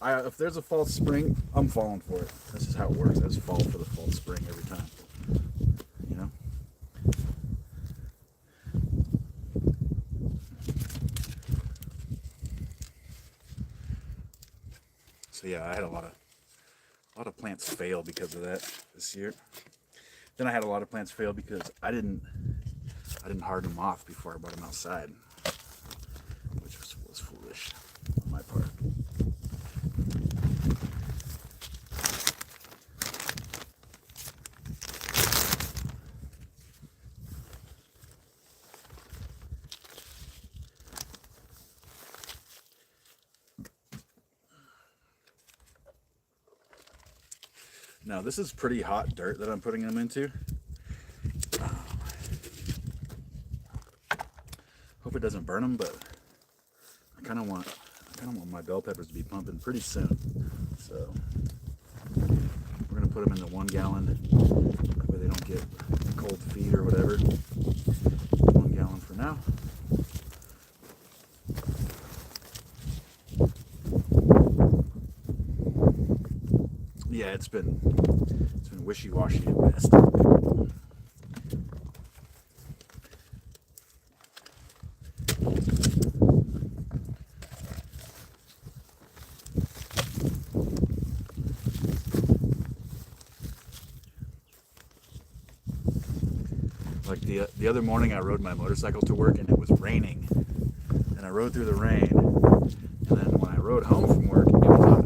if there's a false spring, I'm falling for it. That's just how it works. I just fall for the false spring every time. You know? So yeah, I had a lot of plants fail because of that this year. Then I had a lot of plants fail because I didn't harden them off before I brought them outside, which was foolish on my part. Now this is pretty hot dirt that I'm putting them into. Hope it doesn't burn them, but I kind of want my bell peppers to be pumping pretty soon. So we're gonna put them in the 1 gallon. That way they don't get cold feet or whatever. 1 gallon for now. Yeah, it's been wishy-washy at best. Like the other morning, I rode my motorcycle to work and it was raining, and I rode through the rain, and then when I rode home from work, it was hot.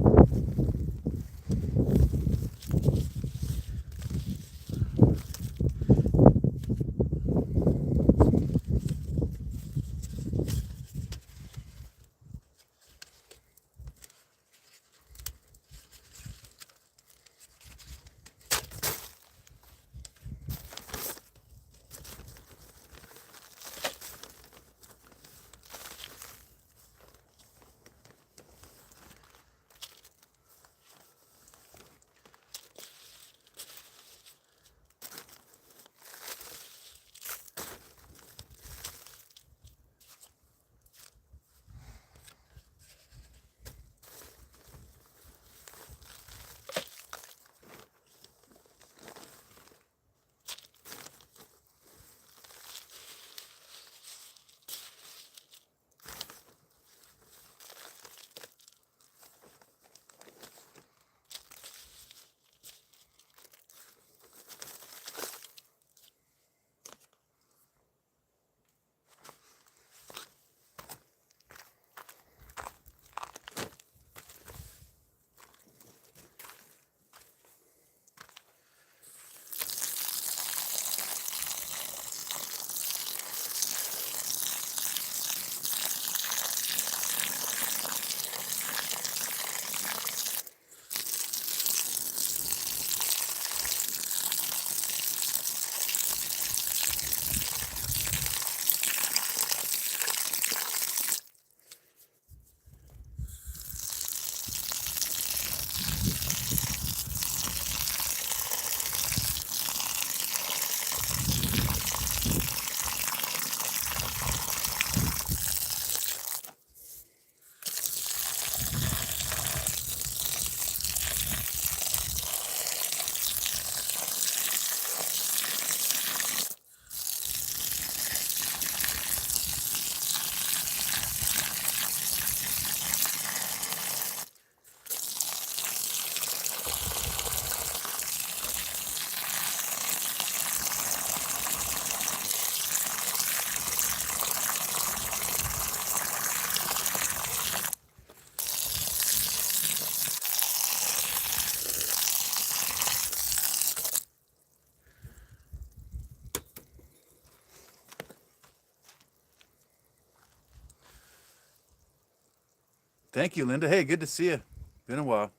Thank you, Linda. Hey, good to see you. Been a while.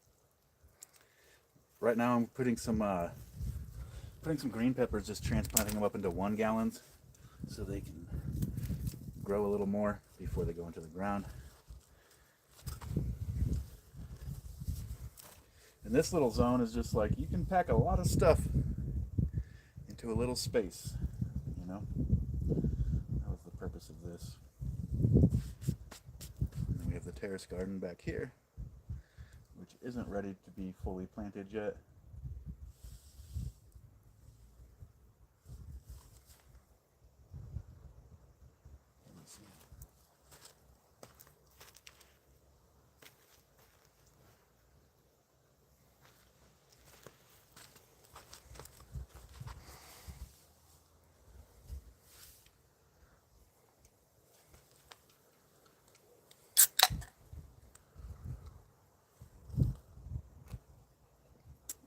Right now, I'm putting some green peppers, just transplanting them up into 1 gallons, so they can grow a little more before they go into the ground. And this little zone is just like, you can pack a lot of stuff into a little space, you know? That was the purpose of this. And then we have the terrace garden back here. isn't ready to be fully planted yet.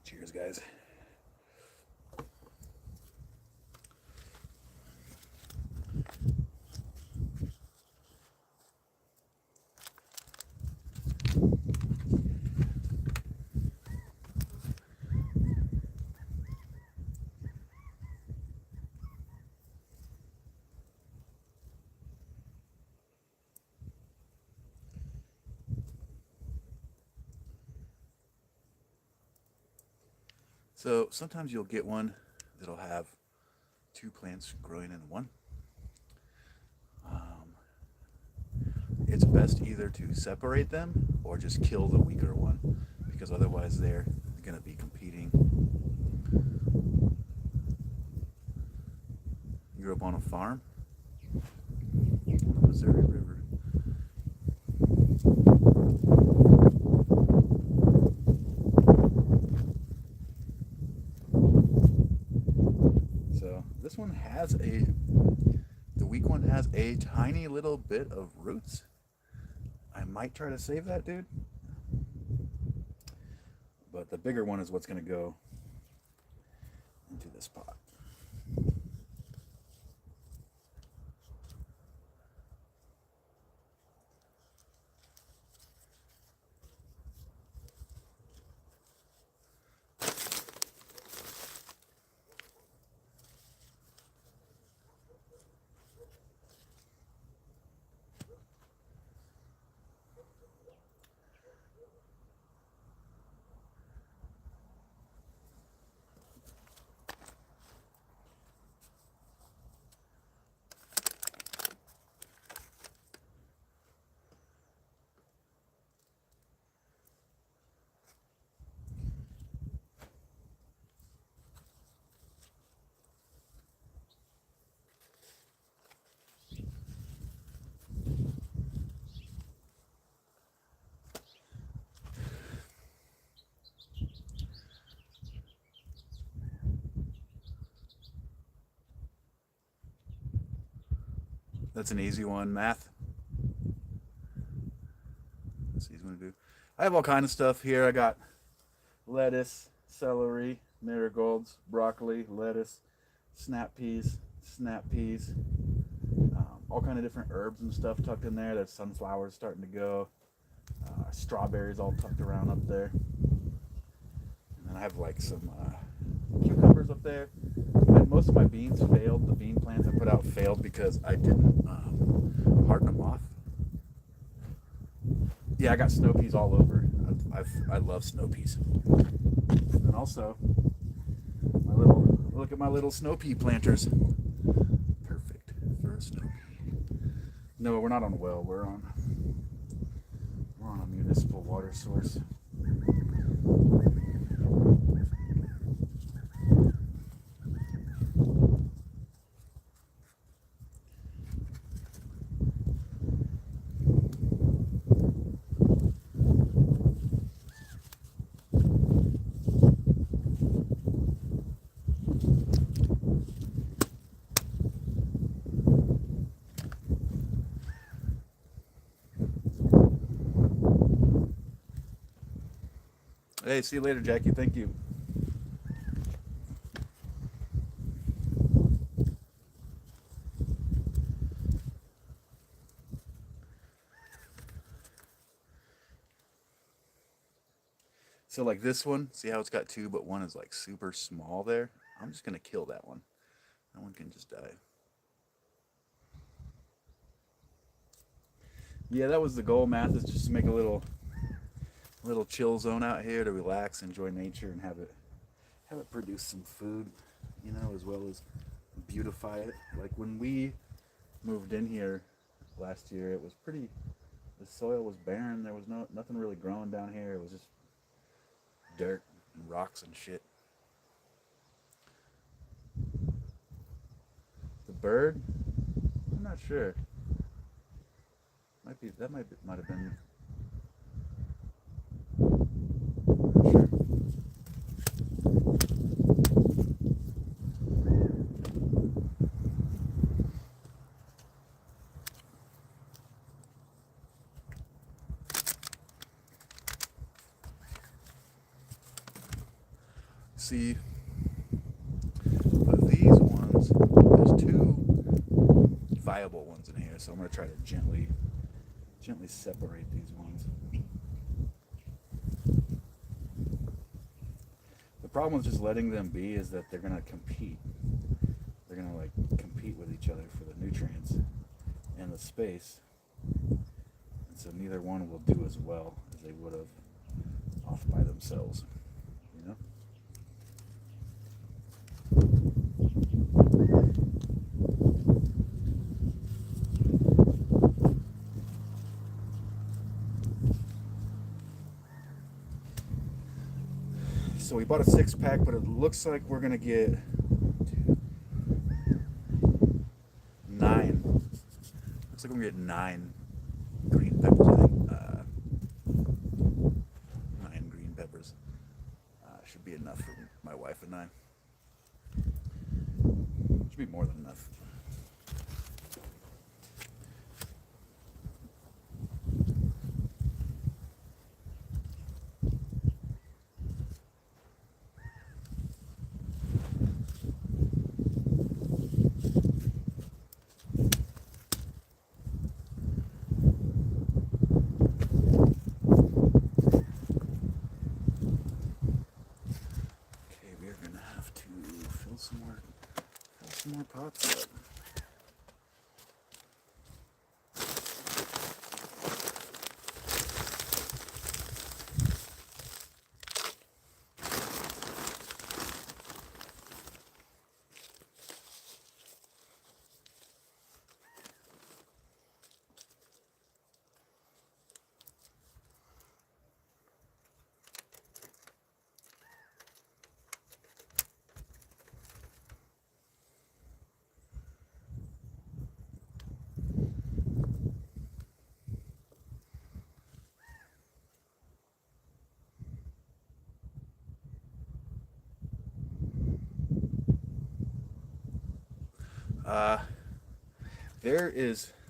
Cheers, guys. So sometimes you'll get one that'll have two plants growing in one. It's best either to separate them or just kill the weaker one, because otherwise they're going to be competing. You grew up on a farm? Missouri River. So this one has the weak one has a tiny little bit of roots. I might try to save that dude, but the bigger one is what's going to go into this pot. That's an easy one, math. That's easy one to do. I have all kind of stuff here. I got lettuce, celery, marigolds, broccoli, lettuce, snap peas, all kind of different herbs and stuff tucked in there. There's sunflowers starting to go, strawberries all tucked around up there. And then I have like some cucumbers up there. And most of my beans failed. The bean plants I put out failed because I didn't harden them off. Yeah, I got snow peas all over. I love snow peas. And also, look at my little snow pea planters. Perfect for a snow pea. No, we're not on a well. We're on a municipal water source. Hey, see you later, Jackie. Thank you. So like this one, see how it's got two, but one is like super small there? I'm just going to kill that one. That one can just die. Yeah, that was the goal, Math, is just to make a little chill zone out here to relax, enjoy nature, and have it produce some food, as well as beautify it. Like when we moved in here last year, it was the soil was barren. There was nothing really growing down here. It was just dirt and rocks and shit. The bird? I'm not sure. Might have been. Not sure. See, of these ones, there's two viable ones in here, so I'm gonna try to gently separate these ones. The problem with just letting them be is that they're gonna compete. They're gonna like compete with each other for the nutrients and the space, and so neither one will do as well as they would have off by themselves. You know. So we bought a 6-pack, but it looks like we're gonna get 9. Looks like we're gonna get 9 green peppers. I think 9 green peppers should be enough for my wife and I. Should be more than enough. Some more pots up.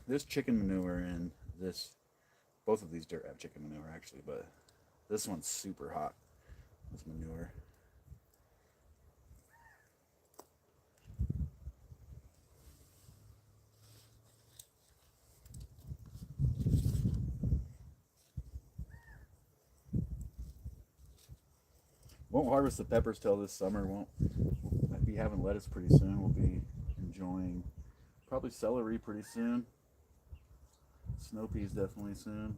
There's chicken manure in this. Both of these dirt have chicken manure actually, but this one's super hot. This manure. Won't harvest the peppers till this summer. Might be having lettuce pretty soon. We'll be enjoying probably celery pretty soon. Snow peas definitely soon.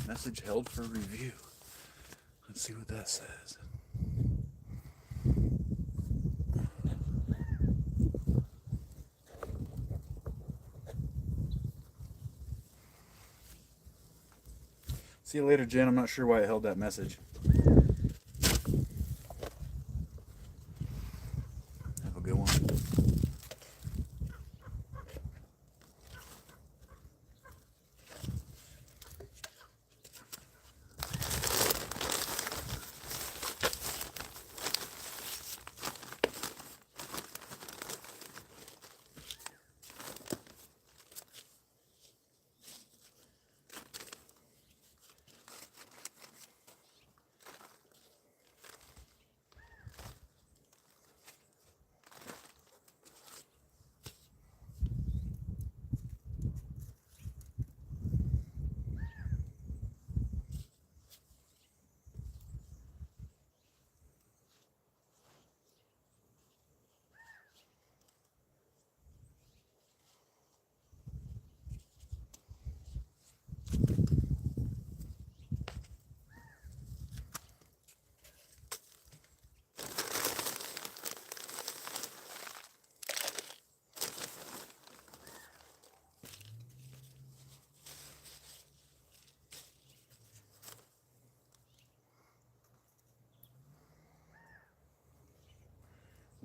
Message held for review. Let's see what that says. See you later, Jen. I'm not sure why it held that message. Have a good one.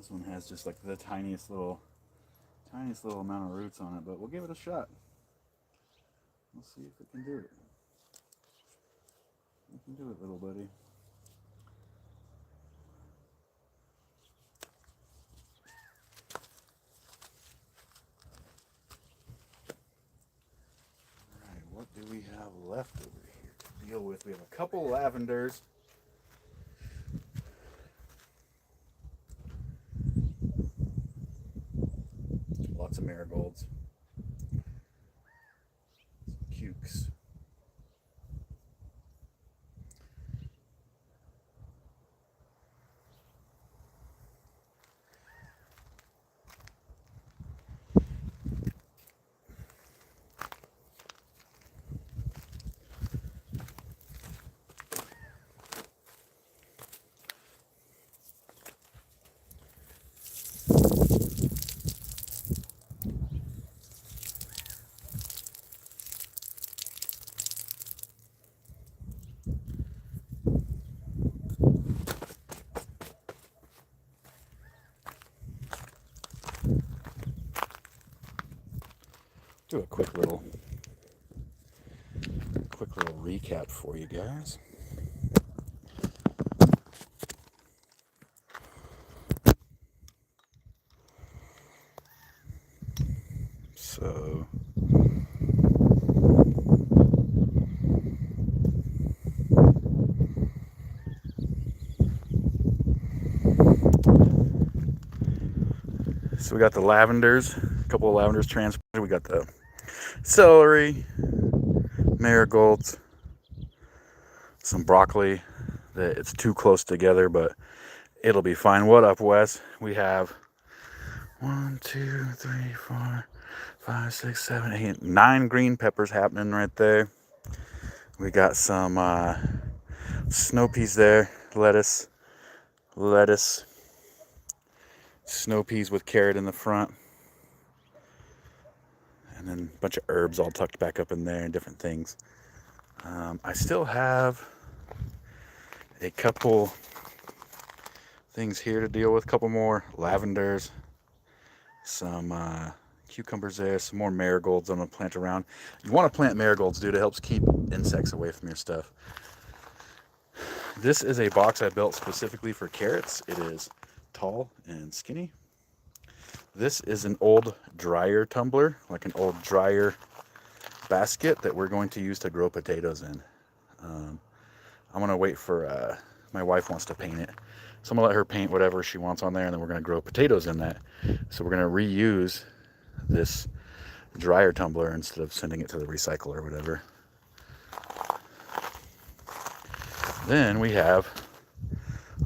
This one has just like the tiniest little amount of roots on it, but we'll give it a shot. We'll see if it can do it. You can do it, little buddy. Alright, what do we have left over here to deal with? We have a couple lavenders. Lots of marigolds. Some cukes. Do a quick little recap for you guys. So we got the lavenders, a couple of lavenders transplanted. We got the celery, marigolds, some broccoli that it's too close together, but it'll be fine. What up, Wes? We have 1, 2, 3, 4, 5, 6, 7, 8, 9 green peppers happening right there. We got some snow peas there, lettuce, snow peas with carrot in the front, and then a bunch of herbs all tucked back up in there and different things. I still have a couple things here to deal with, a couple more lavenders, some cucumbers there, some more marigolds I'm going to plant around. You want to plant marigolds, dude. It helps keep insects away from your stuff. This is a box I built specifically for carrots. It is tall and skinny. This is an old dryer tumbler, like an old dryer basket that we're going to use to grow potatoes in. I'm going to wait for, my wife wants to paint it. So I'm going to let her paint whatever she wants on there, and then we're going to grow potatoes in that. So we're going to reuse this dryer tumbler instead of sending it to the recycle or whatever. Then we have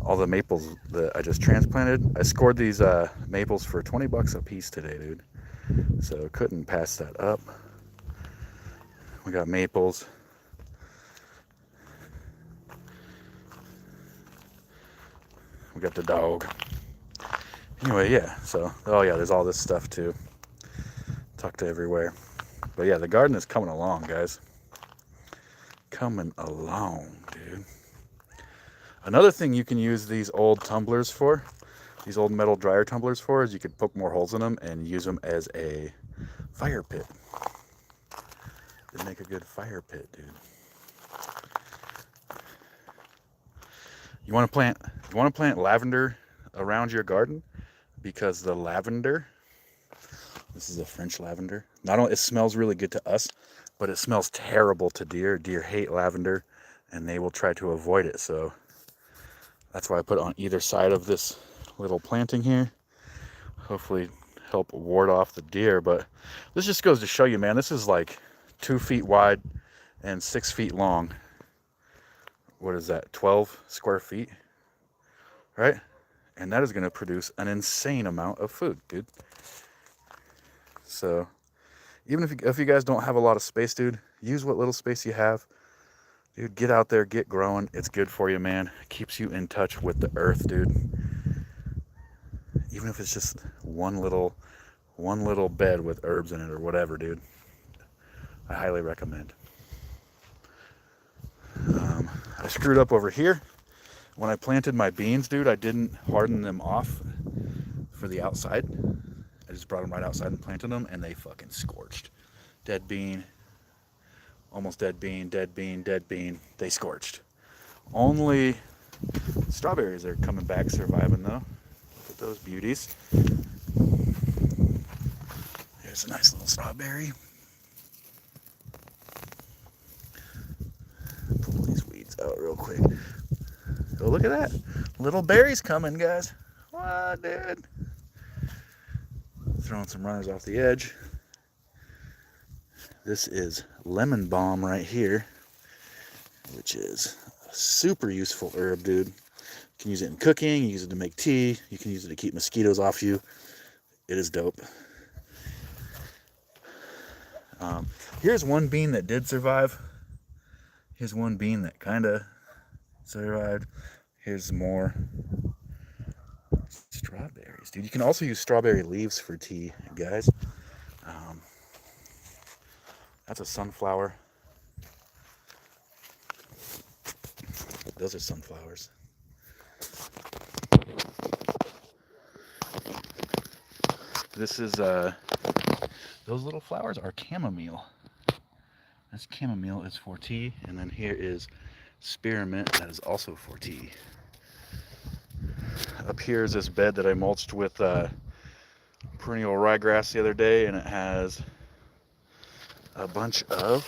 all the maples that I just transplanted. I scored these maples for 20 bucks a piece today, dude. So couldn't pass that up. We got maples. We got the dog. Anyway, yeah, so, oh yeah, there's all this stuff too. Tucked everywhere. But yeah, the garden is coming along, guys. Coming along, dude. Another thing you can use these old tumblers for, these old metal dryer tumblers for, is you could poke more holes in them and use them as a fire pit. They make a good fire pit, dude. You want to plant lavender around your garden, because the lavender, this is a French lavender, not only it smells really good to us, but it smells terrible to deer. Deer hate lavender and they will try to avoid it. So that's why I put it on either side of this little planting here. Hopefully help ward off the deer. But this just goes to show you, man, this is like 2 feet wide and 6 feet long. What is that, 12 square feet, right? And that is going to produce an insane amount of food, dude. So even if you guys don't have a lot of space, dude, use what little space you have. Dude, get out there, get growing. It's good for you, man. It keeps you in touch with the earth, dude. Even if it's just one little bed with herbs in it or whatever, dude. I highly recommend. I screwed up over here. When I planted my beans, dude, I didn't harden them off. for the outside. I just brought them right outside and planted them, and they fucking scorched. Dead bean, almost dead bean, dead bean, dead bean. They scorched. Only strawberries are coming back surviving though. Look at those beauties. There's a nice little strawberry. Pull these weeds out real quick. Oh, look at that. Little berries coming, guys. What, dude? Throwing some runners off the edge. This is lemon balm right here, which is a super useful herb, dude. You can use it in cooking, you use it to make tea, you can use it to keep mosquitoes off you. It is dope. Here's one bean that did survive. Here's one bean that kind of survived. Here's more strawberries, dude. You can also use strawberry leaves for tea, guys. That's a sunflower. Those are sunflowers. This is, those little flowers are chamomile. This chamomile is for tea, and then here is spearmint that is also for tea. Up here is this bed that I mulched with perennial ryegrass the other day, and it has a bunch of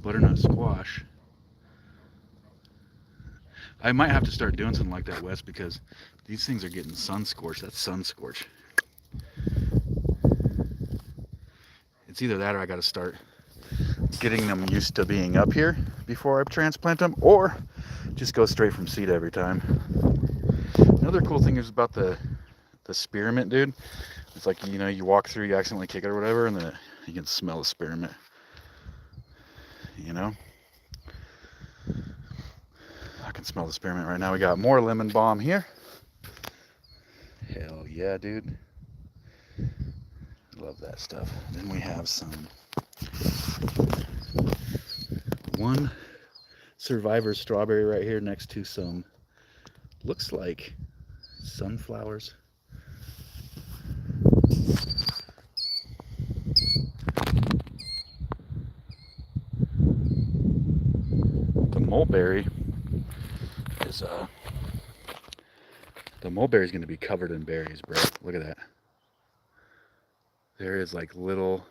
butternut squash. I might have to start doing something like that, Wes, because these things are getting sun scorched. That's sun scorch. It's either that or I got to start getting them used to being up here before I transplant them, or just go straight from seed every time. Another cool thing is about the spearmint, dude. It's like, you know, you walk through, you accidentally kick it or whatever, and then you can smell the spearmint. You know? I can smell the spearmint right now. We got more lemon balm here. Hell yeah, dude. Love that stuff. Then we have one survivor strawberry right here next to some, looks like sunflowers. The mulberry is going to be covered in berries, bro. Look at that. There is like little,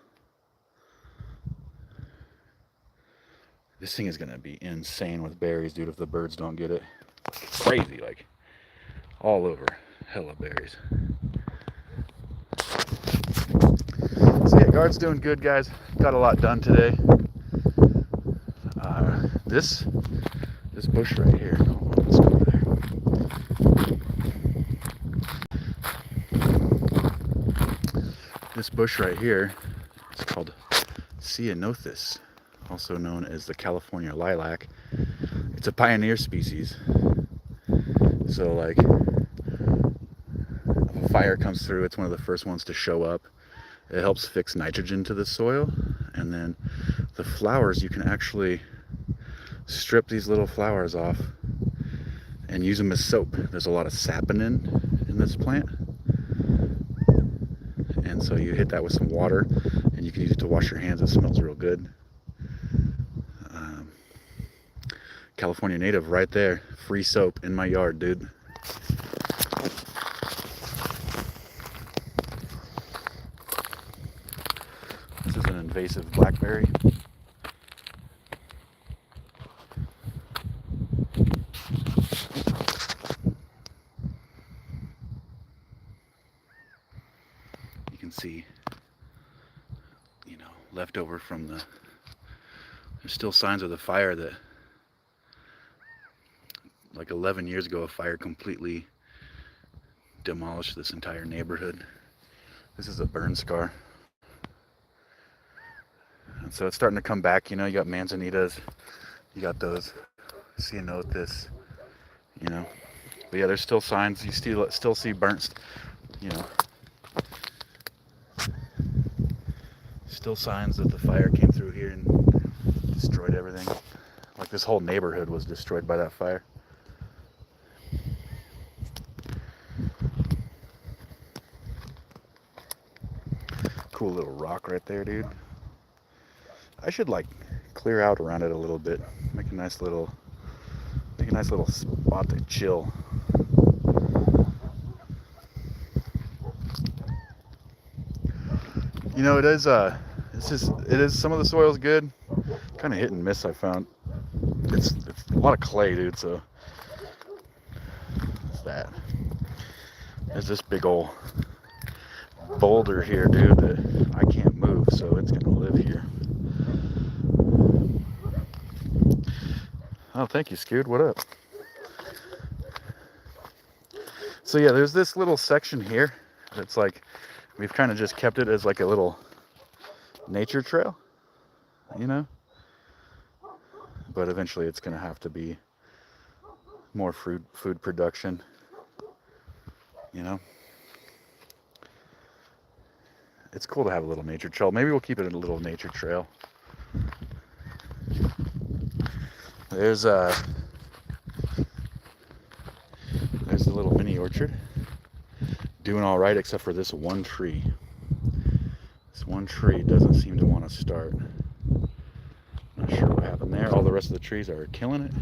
this thing is going to be insane with berries, dude, if the birds don't get it. It's crazy, like all over, hella berries. So yeah, garden's doing good, guys. Got a lot done today. This bush right here, hold on, let's go there. This bush right here is called Ceanothus, also known as the California lilac. It's a pioneer species. So like, if a fire comes through, it's one of the first ones to show up. It helps fix nitrogen to the soil, and then the flowers, you can actually strip these little flowers off and use them as soap. There's a lot of saponin in this plant, and so you hit that with some water and you can use it to wash your hands. It smells real good. California native right there. Free soap in my yard, dude. This is an invasive blackberry. You can see, you know, left over from the, there's still signs of the fire that, like 11 years ago, a fire completely demolished this entire neighborhood. This is a burn scar. And so it's starting to come back, you know, you got manzanitas, you got those ceanothus, you know. But yeah, there's still signs, you still see burnt, you know, still signs that the fire came through here and destroyed everything. Like this whole neighborhood was destroyed by that fire. Cool little rock right there, dude. I should like clear out around it a little bit. Make a nice little spot to chill. You know, it is some of the soil's good. Kind of hit and miss, I found. It's a lot of clay, dude, so what's that? There's this big old boulder here, dude, that I can't move, so it's gonna live here. Oh, thank you, Scoot. What up? So yeah, there's this little section here that's like, we've kind of just kept it as like a little nature trail, you know? But eventually it's gonna have to be more food production, you know? It's cool to have a little nature trail. Maybe we'll keep it a little nature trail. There's the little mini orchard. Doing all right except for this one tree. This one tree doesn't seem to want to start. Not sure what happened there. All the rest of the trees are killing it.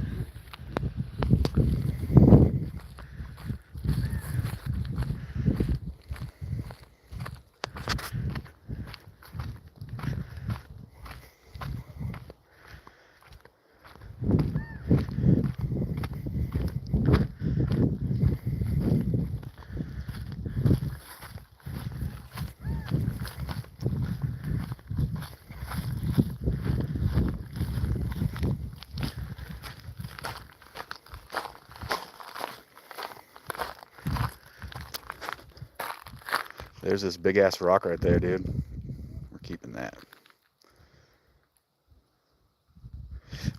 There's this big ass rock right there, dude. We're keeping that.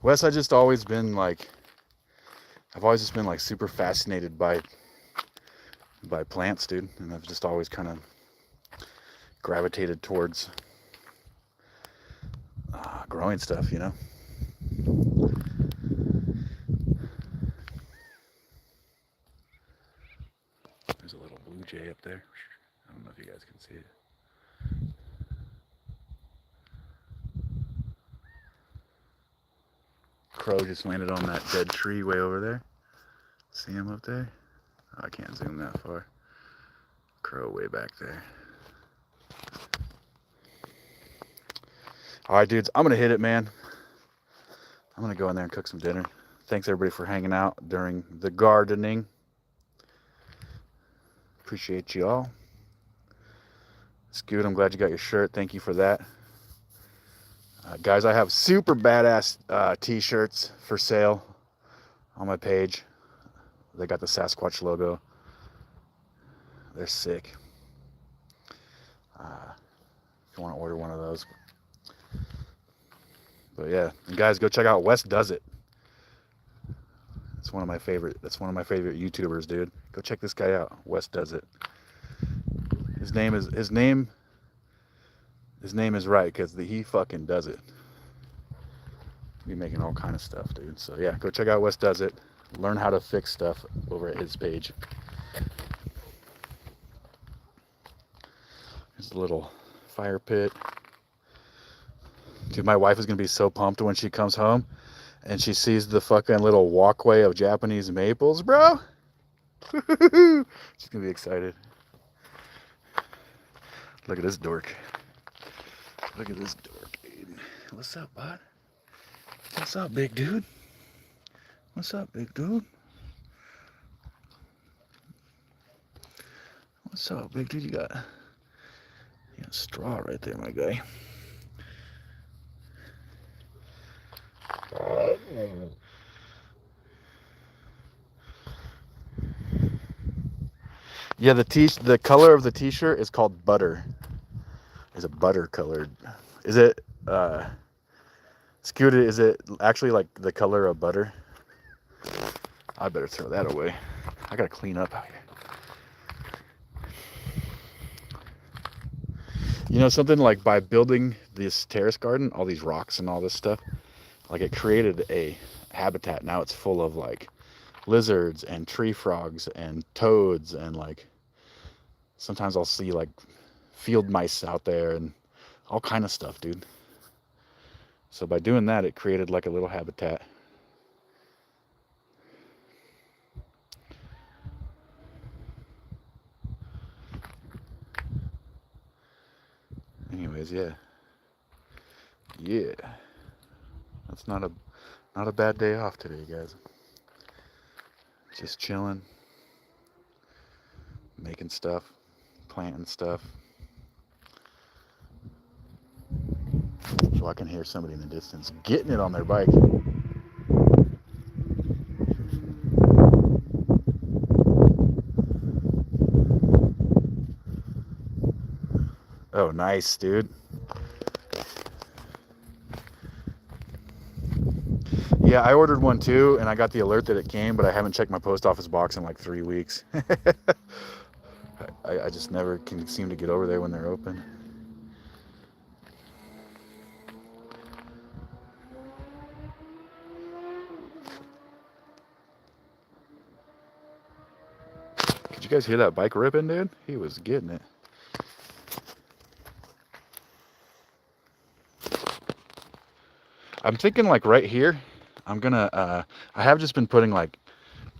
Wes, I've always just been like super fascinated by plants, dude, and I've just always kind of gravitated towards growing stuff, you know. There's a little blue jay up there. I don't know if you guys can see it. Crow just landed on that dead tree way over there. See him up there? Oh, I can't zoom that far. Crow way back there. All right, dudes, I'm gonna hit it, man. I'm gonna go in there and cook some dinner. Thanks everybody for hanging out during the gardening. Appreciate you all. Scoot, I'm glad you got your shirt. Thank you for that. Guys, I have super badass t-shirts for sale on my page. They got the Sasquatch logo. They're sick. If you want to order one of those. But yeah, and guys, go check out Wes Does It. That's one of my favorite YouTubers, dude. Go check this guy out. Wes Does It. His name is right because he fucking does it. Be making all kind of stuff, dude. So yeah, go check out Wes Does It. Learn how to fix stuff over at his page. There's a little fire pit. Dude, my wife is gonna be so pumped when she comes home and she sees the fucking little walkway of Japanese maples, bro. She's gonna be excited. Look at this dork. Look at this dork, dude. What's up, bud? What's up, big dude? What's up, big dude? What's up, big dude? You got straw right there, my guy. Yeah, the color of the t-shirt is called butter. Is it butter colored? Is it Scooter, is it actually like the color of butter? I better throw that away. I gotta clean up out here. You know something, like by building this terrace garden, all these rocks and all this stuff, like it created a habitat. Now it's full of like lizards and tree frogs and toads, and like sometimes I'll see like field mice out there and all kind of stuff, dude. So by doing that, it created like a little habitat. Anyways, yeah. That's not a bad day off today, guys. Just chilling, making stuff, planting stuff. So I can hear somebody in the distance getting it on their bike. Oh, nice, dude. Yeah, I ordered one too, and I got the alert that it came, but I haven't checked my post office box in like 3 weeks. I just never can seem to get over there when they're open. Did you guys hear that bike ripping, dude? He was getting it. I'm thinking like right here, I'm gonna, I have just been putting like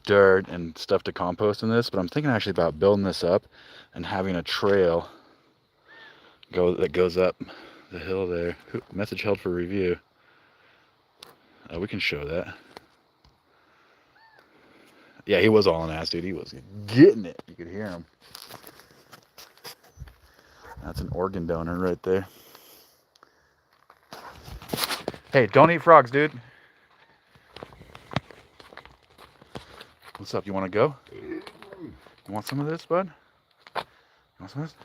dirt and stuff to compost in this, but I'm thinking actually about building this up and having a trail that goes up the hill there. Message held for review. We can show that. Yeah, he was all an ass, dude. He was getting it. You could hear him. That's an organ donor right there. Hey, don't eat frogs, dude. What's up? You want to go? You want some of this, bud? You want some of this?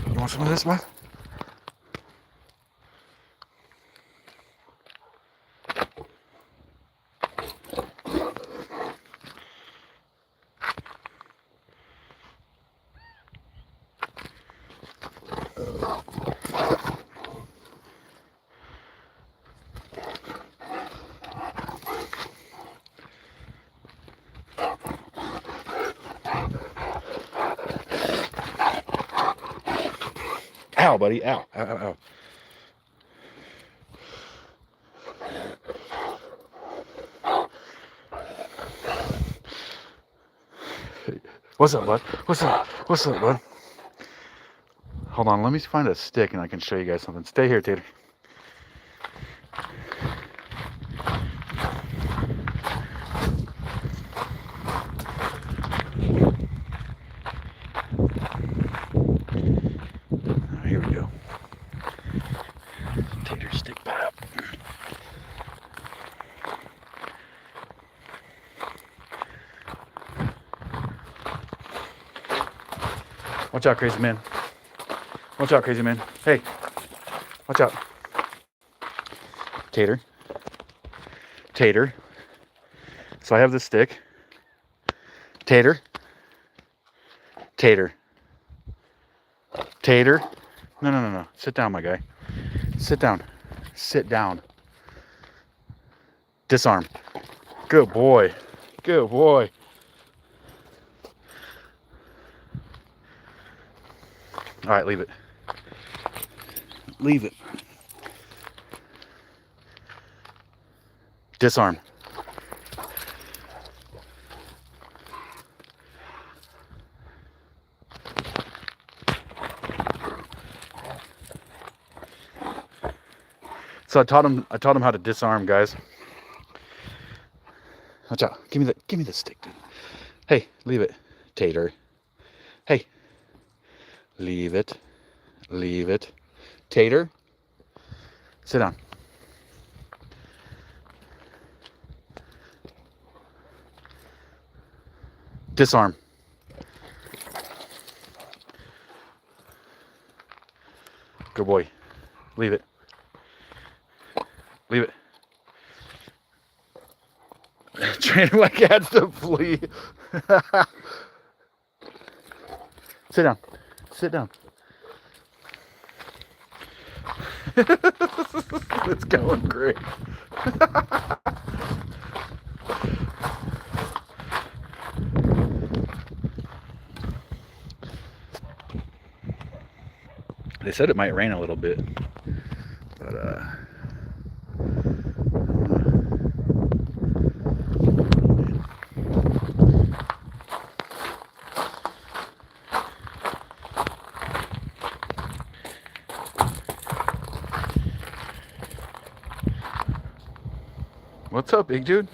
You want some of this, bud? Ow, buddy. Ow. Ow, ow, ow. What's up, bud? What's up? What's up, bud? Hold on. Let me find a stick and I can show you guys something. Stay here, Tater. Here we go. Tater stick pop. Watch out, crazy man. Watch out, crazy man. Hey, watch out. Tater. Tater. So I have this stick. Tater. Tater. Tater. No. Sit down, my guy. Sit down. Sit down. Disarm. Good boy. Good boy. All right, leave it. Leave it. Disarm. So I taught him how to disarm, guys. Watch out. Give me the stick, dude. Hey, leave it. Tater. Hey. Leave it. Leave it. Tater. Sit down. Disarm. Good boy. Leave it. Leave it. Training like cats to flee. Sit down. Sit down. It's going great. They said it might rain a little bit, but what's up, big dude?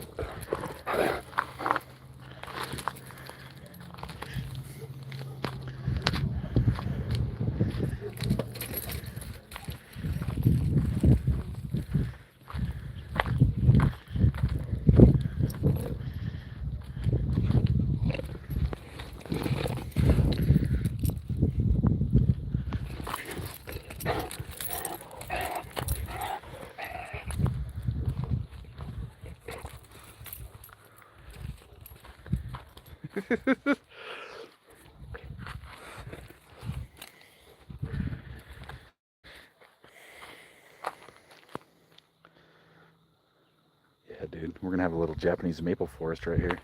Yeah, dude, we're gonna have a little Japanese maple forest right here.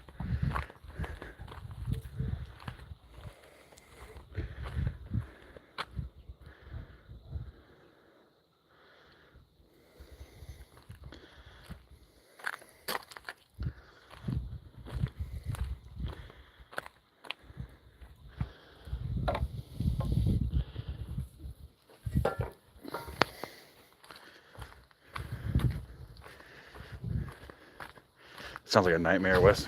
Sounds like a nightmare, Wes.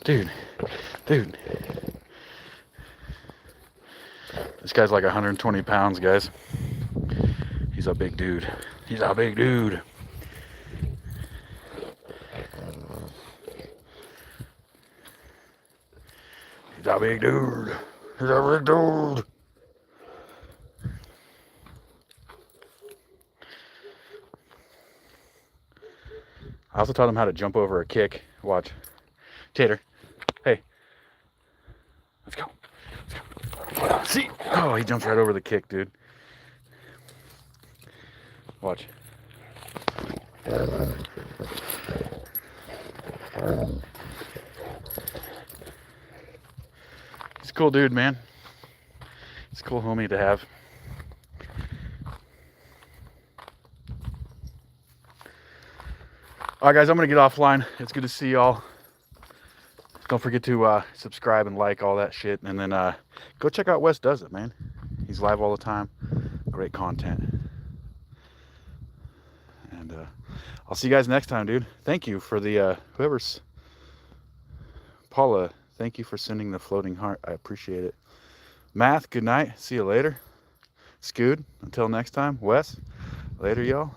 Dude. This guy's like 120 pounds, guys. He's a big dude. He's a big dude. He's a big dude. He's a big dude. I also taught him how to jump over a kick. Watch. Tater. Hey. Let's go. See? Oh, he jumps right over the kick, dude. Watch. He's a cool dude, man. He's a cool homie to have. All right, guys, I'm going to get offline. It's good to see y'all. Don't forget to subscribe and like all that shit. And then go check out Wes Does It, man. He's live all the time. Great content. And I'll see you guys next time, dude. Thank you for the, whoever's, Paula, thank you for sending the floating heart. I appreciate it. Math, good night. See you later. Scoot, until next time. Wes, later, y'all.